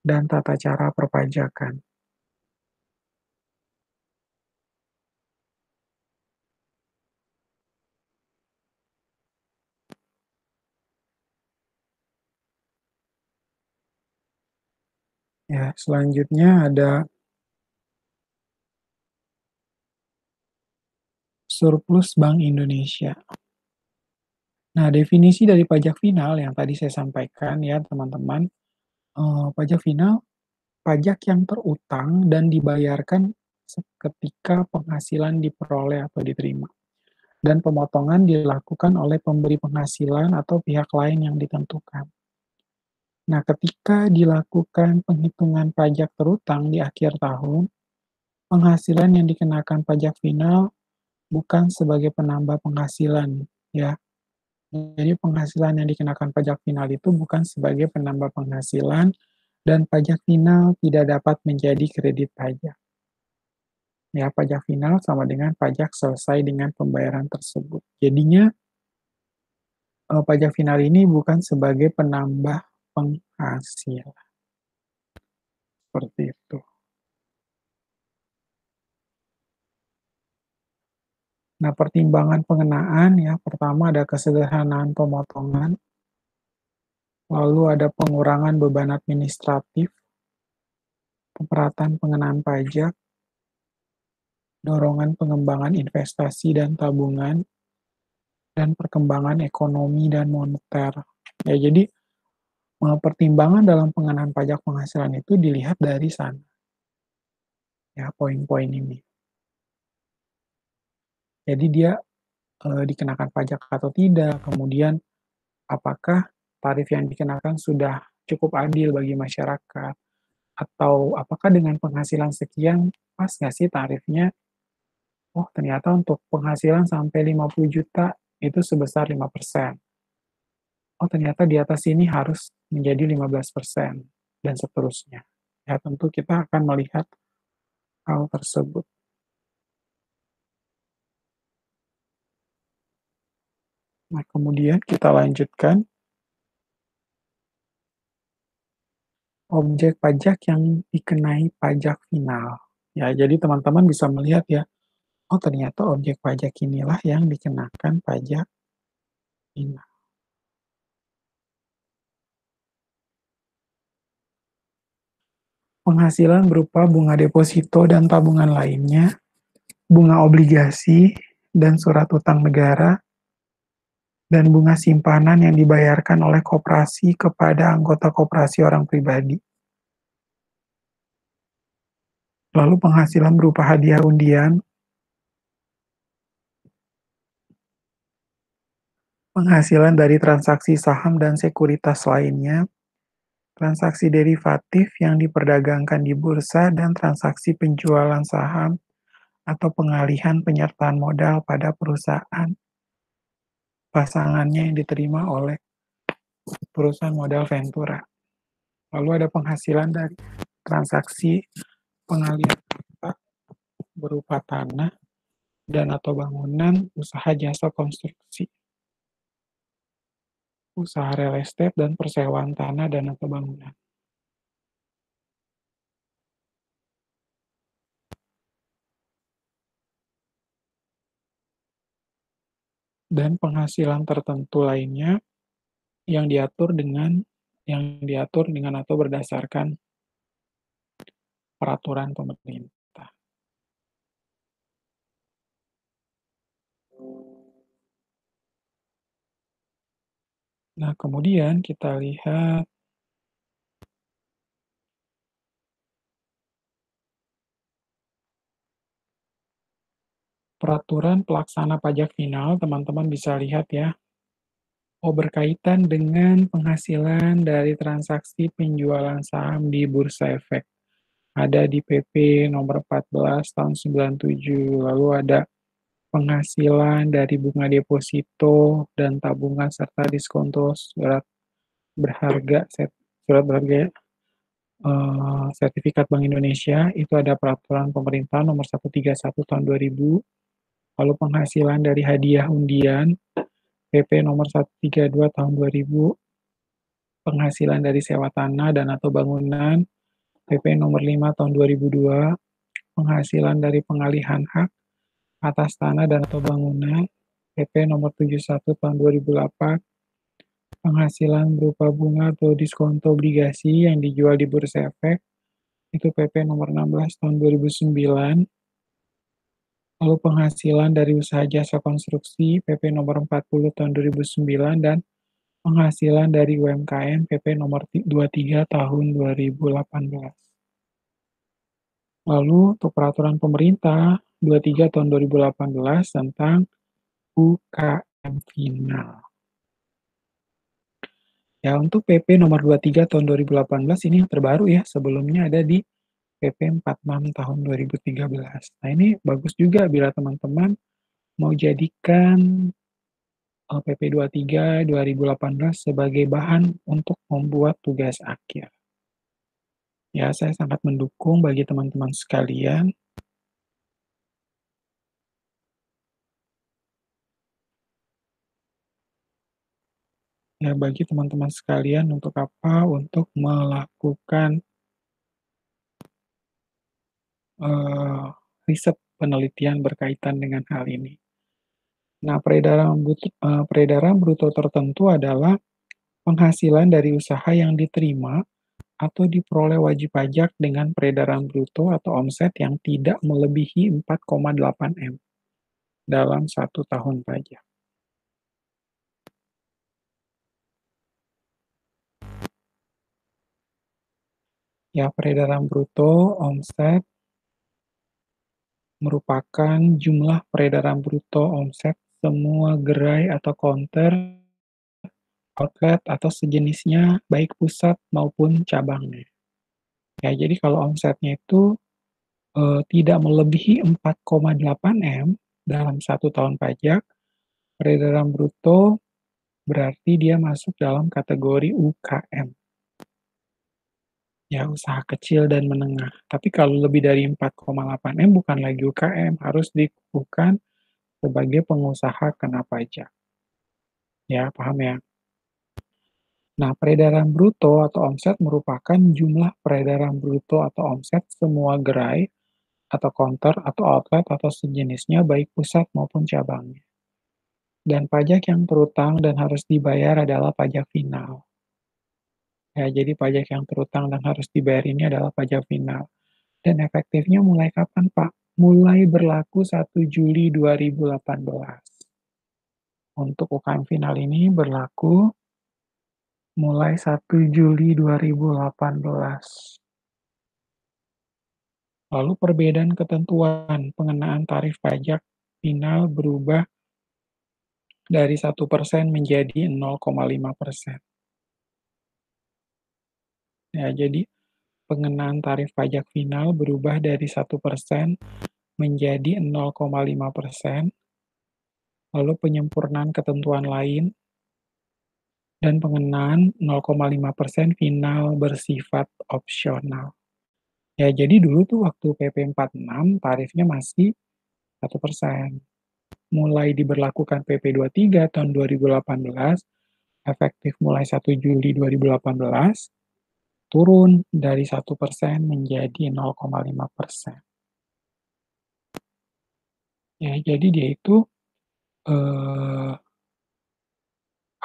dan tata cara perpajakan. Ya, selanjutnya ada surplus Bank Indonesia. Nah, definisi dari pajak final yang tadi saya sampaikan ya teman-teman, pajak final, pajak yang terutang dan dibayarkan ketika penghasilan diperoleh atau diterima, dan pemotongan dilakukan oleh pemberi penghasilan atau pihak lain yang ditentukan. Nah, ketika dilakukan penghitungan pajak terutang di akhir tahun, penghasilan yang dikenakan pajak final bukan sebagai penambah penghasilan, ya. Jadi penghasilan yang dikenakan pajak final itu bukan sebagai penambah penghasilan dan pajak final tidak dapat menjadi kredit pajak. Ya, pajak final sama dengan pajak selesai dengan pembayaran tersebut. Jadinya pajak final ini bukan sebagai penambah penghasilan, seperti itu. Nah, pertimbangan pengenaan ya, pertama ada kesederhanaan pemotongan, lalu ada pengurangan beban administratif, pemerataan pengenaan pajak, dorongan pengembangan investasi dan tabungan, dan perkembangan ekonomi dan moneter. Ya, jadi pertimbangan dalam pengenaan pajak penghasilan itu dilihat dari sana, ya poin-poin ini. Jadi dia dikenakan pajak atau tidak, kemudian apakah tarif yang dikenakan sudah cukup adil bagi masyarakat, atau apakah dengan penghasilan sekian pas nggak sih tarifnya? Oh, ternyata untuk penghasilan sampai 50 juta itu sebesar 5%. Oh, ternyata di atas ini harus menjadi 15%, dan seterusnya. Ya, tentu kita akan melihat hal tersebut. Nah, kemudian kita lanjutkan objek pajak yang dikenai pajak final. Ya, jadi teman-teman bisa melihat ya, oh ternyata objek pajak inilah yang dikenakan pajak final. Penghasilan berupa bunga deposito dan tabungan lainnya, bunga obligasi dan surat utang negara, dan bunga simpanan yang dibayarkan oleh koperasi kepada anggota koperasi orang pribadi. Lalu penghasilan berupa hadiah undian, penghasilan dari transaksi saham dan sekuritas lainnya, transaksi derivatif yang diperdagangkan di bursa, dan transaksi penjualan saham atau pengalihan penyertaan modal pada perusahaan pasangannya yang diterima oleh perusahaan modal Ventura. Lalu ada penghasilan dari transaksi pengalihan harta berupa tanah dan atau bangunan, usaha jasa konstruksi, usaha real estate, dan persewaan tanah dan atau bangunan. Dan penghasilan tertentu lainnya yang diatur dengan atau berdasarkan peraturan pemerintah. Nah, kemudian kita lihat peraturan pelaksana pajak final, teman-teman bisa lihat ya. Oh, berkaitan dengan penghasilan dari transaksi penjualan saham di Bursa Efek. Ada di PP nomor 14 tahun 97, lalu ada penghasilan dari bunga deposito dan tabungan serta diskonto berharga surat berharga sertifikat Bank Indonesia, itu ada peraturan pemerintah nomor 131 tahun 2000. Lalu penghasilan dari hadiah undian PP nomor 132 tahun 2000, penghasilan dari sewa tanah dan atau bangunan PP nomor 5 tahun 2002, penghasilan dari pengalihan hak atas tanah dan atau bangunan PP nomor 71 tahun 2008, penghasilan berupa bunga atau diskonto obligasi yang dijual di Bursa Efek, itu PP nomor 16 tahun 2009, lalu penghasilan dari usaha jasa konstruksi PP nomor 40 tahun 2009, dan penghasilan dari UMKM PP nomor 23 tahun 2018. Lalu untuk peraturan pemerintah 23 tahun 2018 tentang UKM final. Ya, untuk PP nomor 23 tahun 2018 ini yang terbaru ya, sebelumnya ada di PP 46 tahun 2013. Nah, ini bagus juga bila teman-teman mau jadikan PP 23 2018 sebagai bahan untuk membuat tugas akhir. Ya, saya sangat mendukung bagi teman-teman sekalian. Ya, bagi teman-teman sekalian untuk apa? Untuk melakukan eh, riset penelitian berkaitan dengan hal ini. Nah, peredaran bruto tertentu adalah penghasilan dari usaha yang diterima atau diperoleh wajib pajak dengan peredaran bruto atau omset yang tidak melebihi 4,8 M dalam 1 tahun pajak. Ya, peredaran bruto omset merupakan jumlah peredaran bruto omset semua gerai atau counter, outlet, atau sejenisnya, baik pusat maupun cabangnya. Ya, jadi kalau omsetnya itu tidak melebihi 4,8 M dalam 1 tahun pajak, peredaran bruto berarti dia masuk dalam kategori UKM, ya usaha kecil dan menengah. Tapi kalau lebih dari 4,8 M bukan lagi UKM, harus dikukuhkan sebagai pengusaha kena pajak. Ya, paham ya? Nah, peredaran bruto atau omset merupakan jumlah peredaran bruto atau omset semua gerai atau counter atau outlet atau sejenisnya baik pusat maupun cabangnya. Dan pajak yang terutang dan harus dibayar adalah pajak final. Ya, jadi pajak yang terutang dan harus dibayar ini adalah pajak final. Dan efektifnya mulai kapan, Pak? Mulai berlaku 1 Juli 2018. Untuk UKM final ini berlaku mulai 1 Juli 2018. Lalu perbedaan ketentuan pengenaan tarif pajak final berubah dari 1% menjadi 0,5%. Ya, jadi pengenaan tarif pajak final berubah dari 1% menjadi 0,5%, lalu penyempurnaan ketentuan lain, dan pengenaan 0,5% final bersifat opsional. Ya, jadi dulu tuh waktu PP 46 tarifnya masih 1%. Mulai diberlakukan PP 23 tahun 2018, efektif mulai 1 Juli 2018, turun dari 1% menjadi 0,5%. Ya, jadi dia itu eh,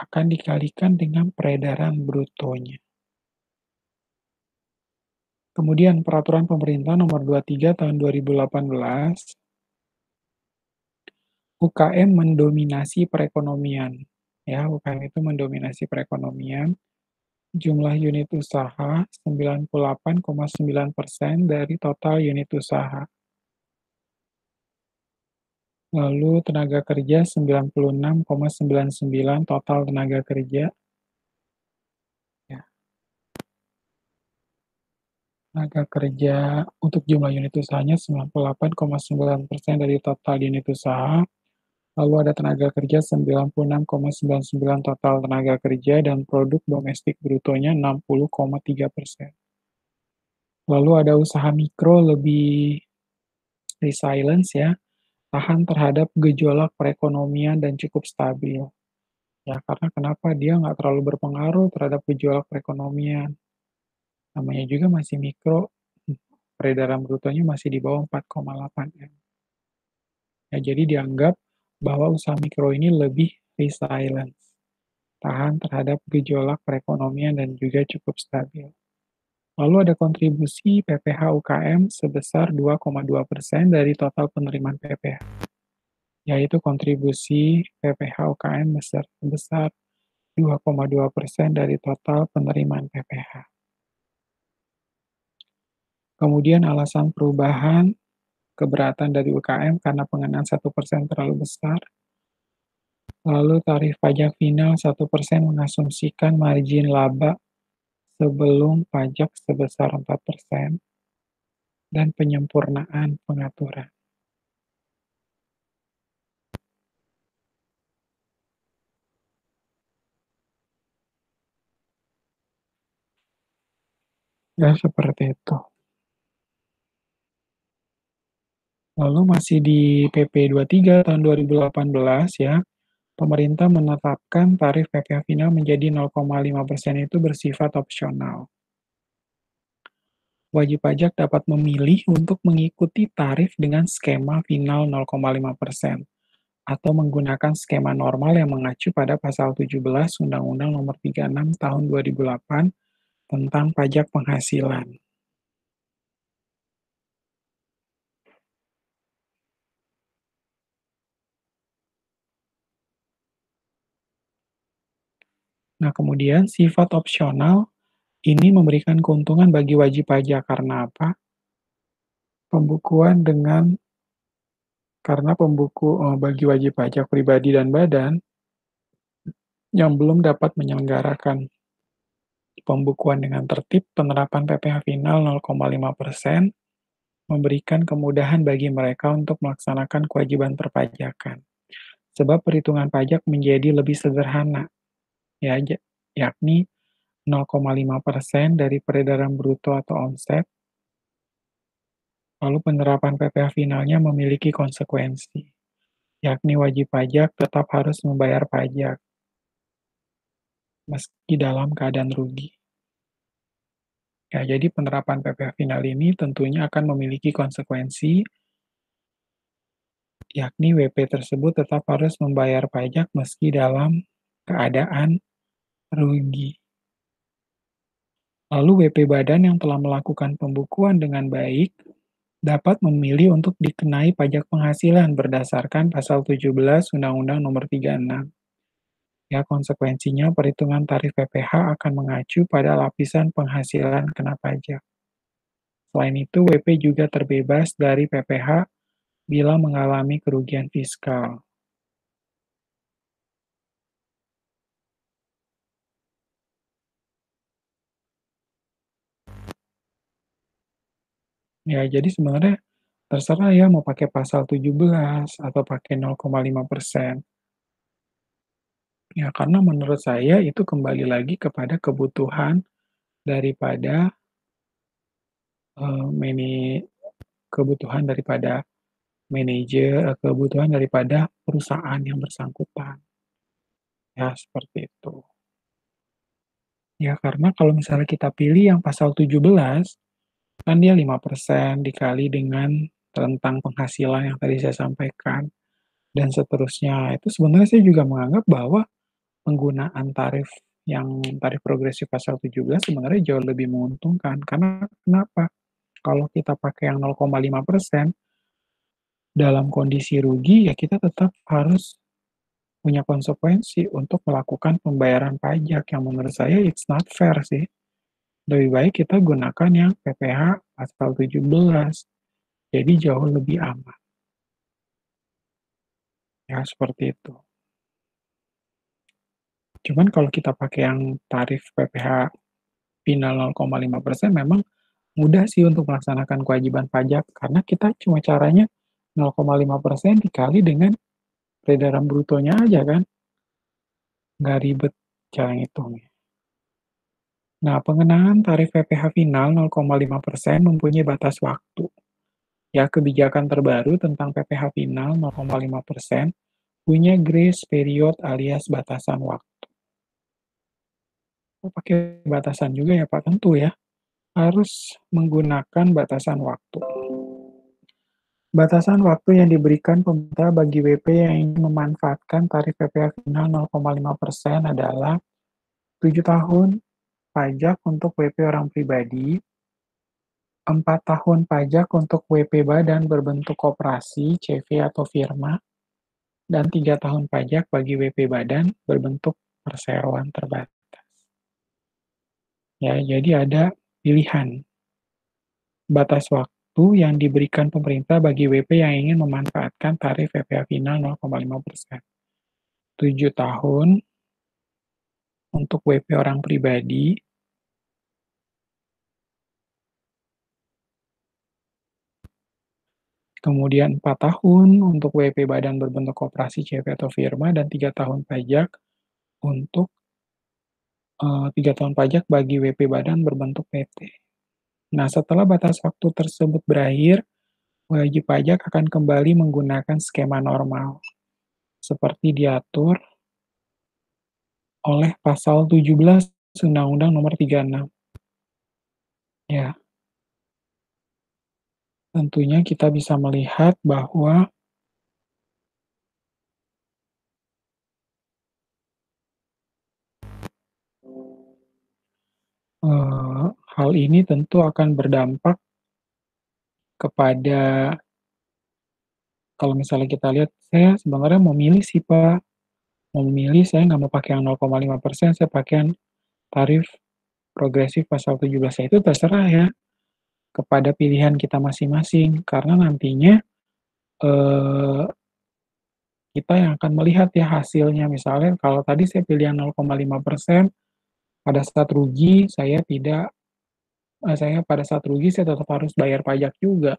akan dikalikan dengan peredaran brutonya. Kemudian peraturan pemerintah nomor 23 tahun 2018, UKM mendominasi perekonomian. Ya, UKM itu mendominasi perekonomian. Jumlah unit usaha 98,9% dari total unit usaha. Lalu tenaga kerja 96,99 total tenaga kerja. Ya, tenaga kerja untuk jumlah unit usahanya 98,9% dari total unit usaha. Lalu ada tenaga kerja 96,99 total tenaga kerja dan produk domestik brutonya 60,3%. Lalu ada usaha mikro lebih resilience ya, tahan terhadap gejolak perekonomian dan cukup stabil. Ya, karena kenapa dia nggak terlalu berpengaruh terhadap gejolak perekonomian. Namanya juga masih mikro, peredaran brutonya masih di bawah 4,8 M. Ya, jadi dianggap bahwa usaha mikro ini lebih resilient, tahan terhadap gejolak perekonomian dan juga cukup stabil. Lalu ada kontribusi PPh UKM sebesar 2,2% dari total penerimaan PPh, yaitu kontribusi PPh UKM sebesar 2,2% dari total penerimaan PPh. Kemudian alasan perubahan keberatan dari UKM karena pengenaan 1% terlalu besar. Lalu tarif pajak final 1% mengasumsikan margin laba sebelum pajak sebesar 4% dan penyempurnaan pengaturan. Ya, seperti itu. Lalu masih di PP 23 tahun 2018 ya, pemerintah menetapkan tarif PPh final menjadi 0,5% itu bersifat opsional. Wajib pajak dapat memilih untuk mengikuti tarif dengan skema final 0,5% atau menggunakan skema normal yang mengacu pada pasal 17 Undang-Undang Nomor 36 Tahun 2008 tentang pajak penghasilan. Nah, kemudian sifat opsional ini memberikan keuntungan bagi wajib pajak karena apa? Pembukuan dengan karena bagi wajib pajak pribadi dan badan yang belum dapat menyelenggarakan pembukuan dengan tertib, penerapan PPh final 0,5% memberikan kemudahan bagi mereka untuk melaksanakan kewajiban perpajakan. Sebab perhitungan pajak menjadi lebih sederhana, ya, yakni 0,5% dari peredaran bruto atau omset. Lalu penerapan PPh finalnya memiliki konsekuensi, yakni wajib pajak tetap harus membayar pajak meski dalam keadaan rugi. Ya, jadi penerapan PPh final ini tentunya akan memiliki konsekuensi, yakni WP tersebut tetap harus membayar pajak meski dalam keadaan rugi. Lalu WP badan yang telah melakukan pembukuan dengan baik dapat memilih untuk dikenai pajak penghasilan berdasarkan pasal 17 Undang-Undang Nomor 36. Ya, konsekuensinya perhitungan tarif PPh akan mengacu pada lapisan penghasilan kena pajak. Selain itu, WP juga terbebas dari PPh bila mengalami kerugian fiskal. Ya, jadi sebenarnya Terserah ya mau pakai pasal 17 atau pakai 0,5%. Ya, karena menurut saya itu kembali lagi kepada kebutuhan daripada, eee, mane kebutuhan daripada manajer, kebutuhan daripada perusahaan yang bersangkutan. Ya, seperti itu. Ya, karena kalau misalnya kita pilih yang pasal 17, kan dia 5% dikali dengan rentang penghasilan yang tadi saya sampaikan, dan seterusnya. Itu sebenarnya saya juga menganggap bahwa penggunaan tarif progresif pasal 17 sebenarnya jauh lebih menguntungkan. Karena kenapa? Kalau kita pakai yang 0,5%, dalam kondisi rugi, ya kita tetap harus punya konsekuensi untuk melakukan pembayaran pajak yang menurut saya it's not fair sih. Lebih baik kita gunakan yang PPh pasal 17, jadi jauh lebih aman, ya seperti itu. Cuman kalau kita pakai yang tarif PPh final 0,5% memang mudah sih untuk melaksanakan kewajiban pajak, karena kita cuma caranya 0,5% dikali dengan peredaran brutonya aja kan, nggak ribet cara ngitungnya. Nah, pengenaan tarif PPh final 0,5% mempunyai batas waktu. Ya, kebijakan terbaru tentang PPh final 0,5% punya grace period alias batasan waktu. Oh, pakai batasan juga ya Pak? Tentu ya, harus menggunakan batasan waktu. Batasan waktu yang diberikan pemerintah bagi WP yang ingin memanfaatkan tarif PPh final 0,5% adalah 7 tahun pajak untuk WP orang pribadi, 4 tahun pajak untuk WP badan berbentuk koperasi, CV atau firma, dan 3 tahun pajak bagi WP badan berbentuk perseroan terbatas. Ya, jadi ada pilihan batas waktu yang diberikan pemerintah bagi WP yang ingin memanfaatkan tarif PPh final 0,5%. 7 tahun untuk WP orang pribadi, kemudian 4 tahun untuk WP badan berbentuk koperasi, CV, atau firma, dan 3 tahun pajak untuk 3 tahun pajak bagi WP badan berbentuk PT. Nah, setelah batas waktu tersebut berakhir, wajib pajak akan kembali menggunakan skema normal, seperti diatur oleh Pasal 17 Undang-Undang Nomor 36. Ya, tentunya kita bisa melihat bahwa hal ini tentu akan berdampak kepada kalau misalnya kita lihat, saya sebenarnya mau milih sih, Pak. Mau memilih saya nggak mau pakai yang 0,5%, saya pakai yang tarif progresif pasal 17. Ya itu terserah ya, kepada pilihan kita masing-masing. Karena nantinya, eee, kita yang akan melihat ya hasilnya. Misalnya kalau tadi saya pilih yang 0,5%, pada saat rugi saya pada saat rugi saya tetap harus bayar pajak juga.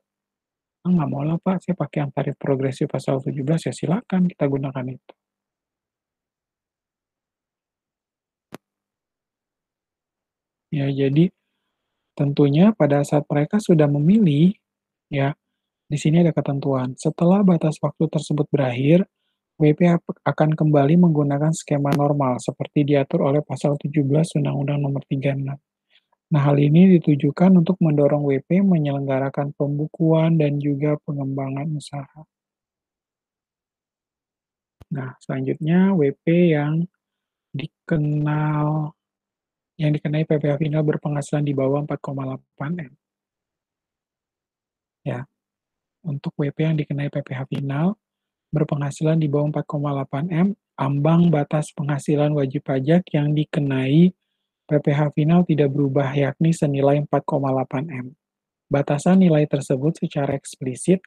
Ah, nggak mau lah Pak, saya pakai yang tarif progresif pasal 17, ya silakan kita gunakan itu. Ya jadi tentunya pada saat mereka sudah memilih, ya di sini ada ketentuan. Setelah batas waktu tersebut berakhir, WP akan kembali menggunakan skema normal seperti diatur oleh Pasal 17 Undang-Undang Nomor 36. Nah, hal ini ditujukan untuk mendorong WP menyelenggarakan pembukuan dan juga pengembangan usaha. Nah, selanjutnya WP dikenal yang dikenai PPh final berpenghasilan di bawah 4,8 M. Ya, untuk WP yang dikenai PPh final berpenghasilan di bawah 4,8 M, ambang batas penghasilan wajib pajak yang dikenai PPh final tidak berubah, yakni senilai 4,8 M. Batasan nilai tersebut secara eksplisit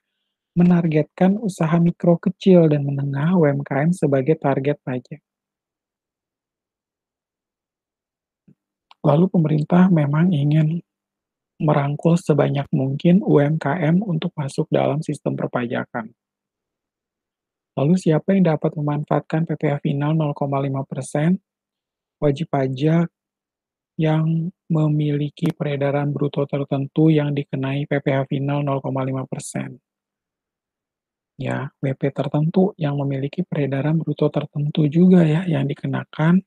menargetkan usaha mikro kecil dan menengah (UMKM) sebagai target pajak. Lalu pemerintah memang ingin merangkul sebanyak mungkin UMKM untuk masuk dalam sistem perpajakan. Lalu siapa yang dapat memanfaatkan PPh final 0,5%? Wajib pajak yang memiliki peredaran bruto tertentu yang dikenai PPh final 0,5%. Ya, WP tertentu yang memiliki peredaran bruto tertentu juga ya yang dikenakan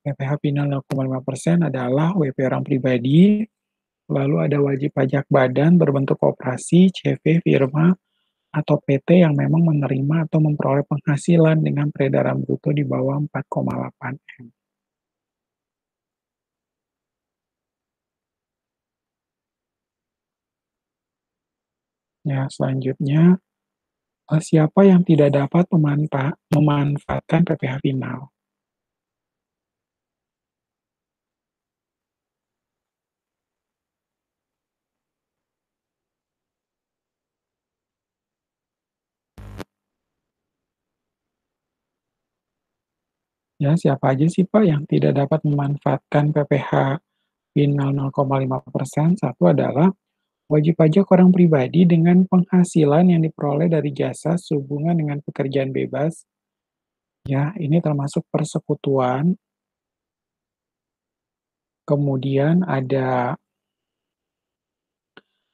PPh final 0,5% adalah WP orang pribadi, lalu ada wajib pajak badan berbentuk koperasi, CV, firma, atau PT yang memang menerima atau memperoleh penghasilan dengan peredaran bruto di bawah 4,8 M. Ya, selanjutnya, siapa yang tidak dapat memanfaatkan PPh final? Ya, siapa aja sih Pak yang tidak dapat memanfaatkan PPh final 0,5%? Satu adalah wajib pajak orang pribadi dengan penghasilan yang diperoleh dari jasa sehubungan dengan pekerjaan bebas. Ya, ini termasuk persekutuan. Kemudian ada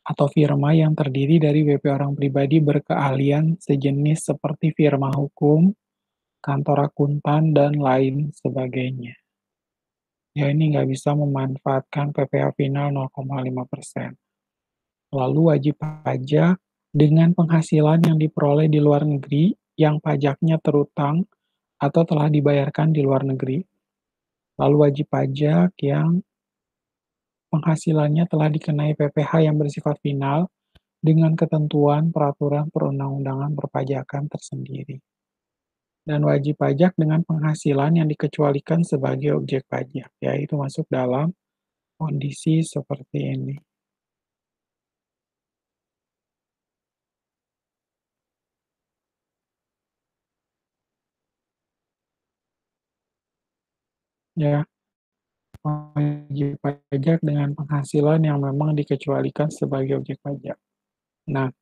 atau firma yang terdiri dari WP orang pribadi berkeahlian sejenis seperti firma hukum, kantor akuntan, dan lain sebagainya. Ya, ini nggak bisa memanfaatkan PPh final 0,5%. Lalu wajib pajak dengan penghasilan yang diperoleh di luar negeri yang pajaknya terutang atau telah dibayarkan di luar negeri. Lalu wajib pajak yang penghasilannya telah dikenai PPh yang bersifat final dengan ketentuan peraturan perundang-undangan perpajakan tersendiri. Dan wajib pajak dengan penghasilan yang dikecualikan sebagai objek pajak, yaitu masuk dalam kondisi seperti ini. Ya, wajib pajak dengan penghasilan yang memang dikecualikan sebagai objek pajak. Nah,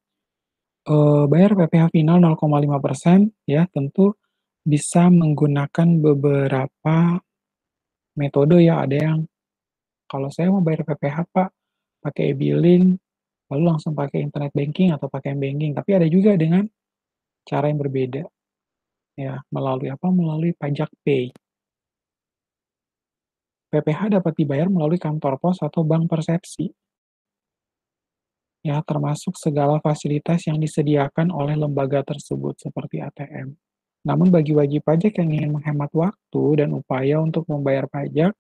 bayar PPh final 0,5% ya tentu bisa menggunakan beberapa metode ya. Ada yang kalau saya mau bayar PPh Pak, pakai e-billing, lalu langsung pakai internet banking atau pakai m-banking. Tapi ada juga dengan cara yang berbeda ya, melalui apa? Melalui pajak pay. PPh dapat dibayar melalui kantor pos atau bank persepsi. Ya, termasuk segala fasilitas yang disediakan oleh lembaga tersebut seperti ATM. Namun bagi wajib pajak yang ingin menghemat waktu dan upaya untuk membayar pajak,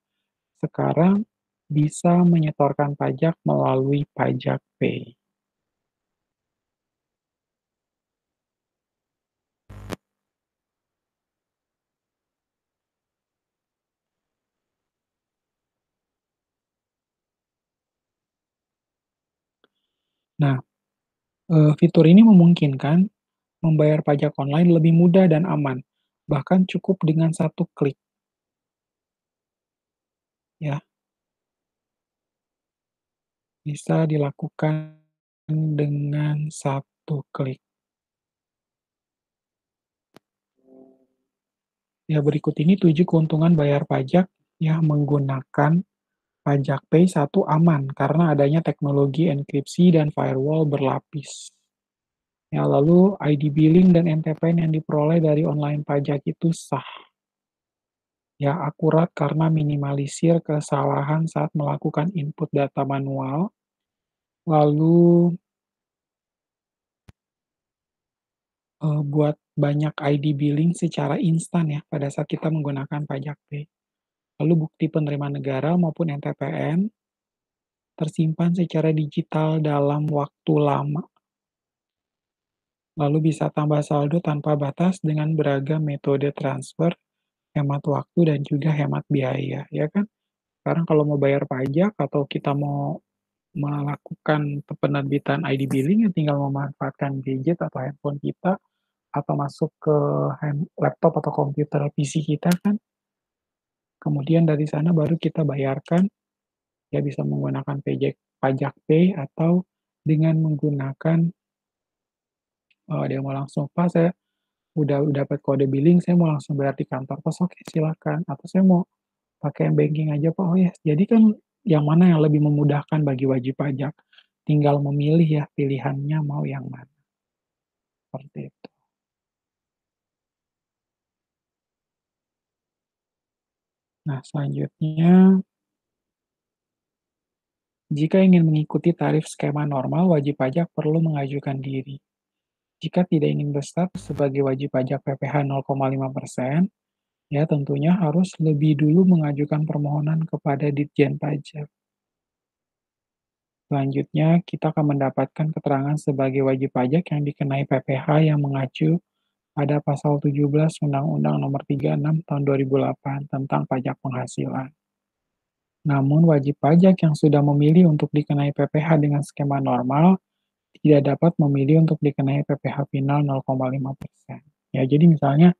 sekarang bisa menyetorkan pajak melalui pajak pay. Nah, fitur ini memungkinkan membayar pajak online lebih mudah dan aman, bahkan cukup dengan satu klik, ya, bisa dilakukan dengan satu klik. Ya, berikut ini 7 keuntungan bayar pajak yang menggunakan pajak pay. Satu, aman karena adanya teknologi enkripsi dan firewall berlapis. Ya, lalu ID billing dan NTPN yang diperoleh dari online pajak itu sah. Ya, akurat karena minimalisir kesalahan saat melakukan input data manual. Lalu buat banyak ID billing secara instan ya pada saat kita menggunakan pajak pay. Lalu bukti penerimaan negara maupun NTPN tersimpan secara digital dalam waktu lama. Lalu bisa tambah saldo tanpa batas dengan beragam metode transfer, hemat waktu dan juga hemat biaya, ya kan? Sekarang kalau mau bayar pajak atau kita mau melakukan penerbitan ID billing, ya tinggal memanfaatkan gadget atau handphone kita, atau masuk ke laptop atau komputer PC kita kan, kemudian dari sana baru kita bayarkan Ya bisa menggunakan Pajak Pay atau dengan menggunakan, dia mau langsung, "Pak, saya udah dapat kode billing, saya mau langsung bayar di kantor pos." "Oke, silakan." Atau, "Saya mau pakai banking aja, Pak." "Oh, ya." Jadi kan yang mana yang lebih memudahkan bagi wajib pajak, tinggal memilih ya, pilihannya mau yang mana, seperti itu. Nah, selanjutnya, jika ingin mengikuti tarif skema normal, wajib pajak perlu mengajukan diri. Jika tidak ingin berstatus sebagai wajib pajak PPh 0,5%, ya tentunya harus lebih dulu mengajukan permohonan kepada Ditjen Pajak. Selanjutnya, kita akan mendapatkan keterangan sebagai wajib pajak yang dikenai PPh yang mengacu pada Pasal 17 Undang-Undang Nomor 36 Tahun 2008 tentang pajak penghasilan. Namun, wajib pajak yang sudah memilih untuk dikenai PPh dengan skema normal tidak dapat memilih untuk dikenai PPh final 0,5%. Ya, jadi misalnya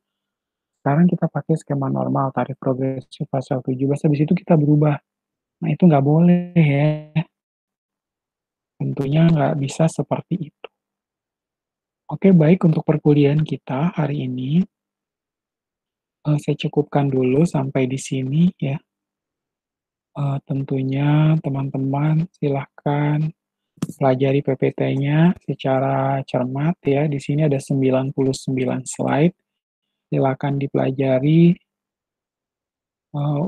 sekarang kita pakai skema normal, tarif progresif pasal 17, habis itu kita berubah. Nah, itu nggak boleh ya, tentunya nggak bisa seperti itu. Oke, baik untuk perkuliahan kita hari ini, saya cukupkan dulu sampai di sini ya. Tentunya teman-teman silahkan pelajari PPT-nya secara cermat ya. Di sini ada 99 slide, silakan dipelajari,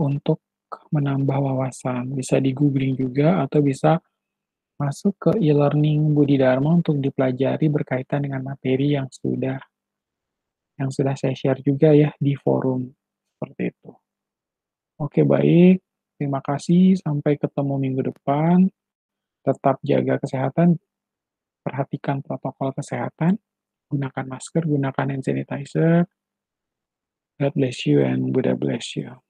untuk menambah wawasan. Bisa di-googling juga atau bisa masuk ke e-learning Budi Dharma untuk dipelajari berkaitan dengan materi yang sudah saya share juga ya di forum, seperti itu. Oke, baik, terima kasih, sampai ketemu minggu depan, tetap jaga kesehatan, perhatikan protokol kesehatan, gunakan masker, gunakan hand sanitizer. God bless you and Buddha bless you.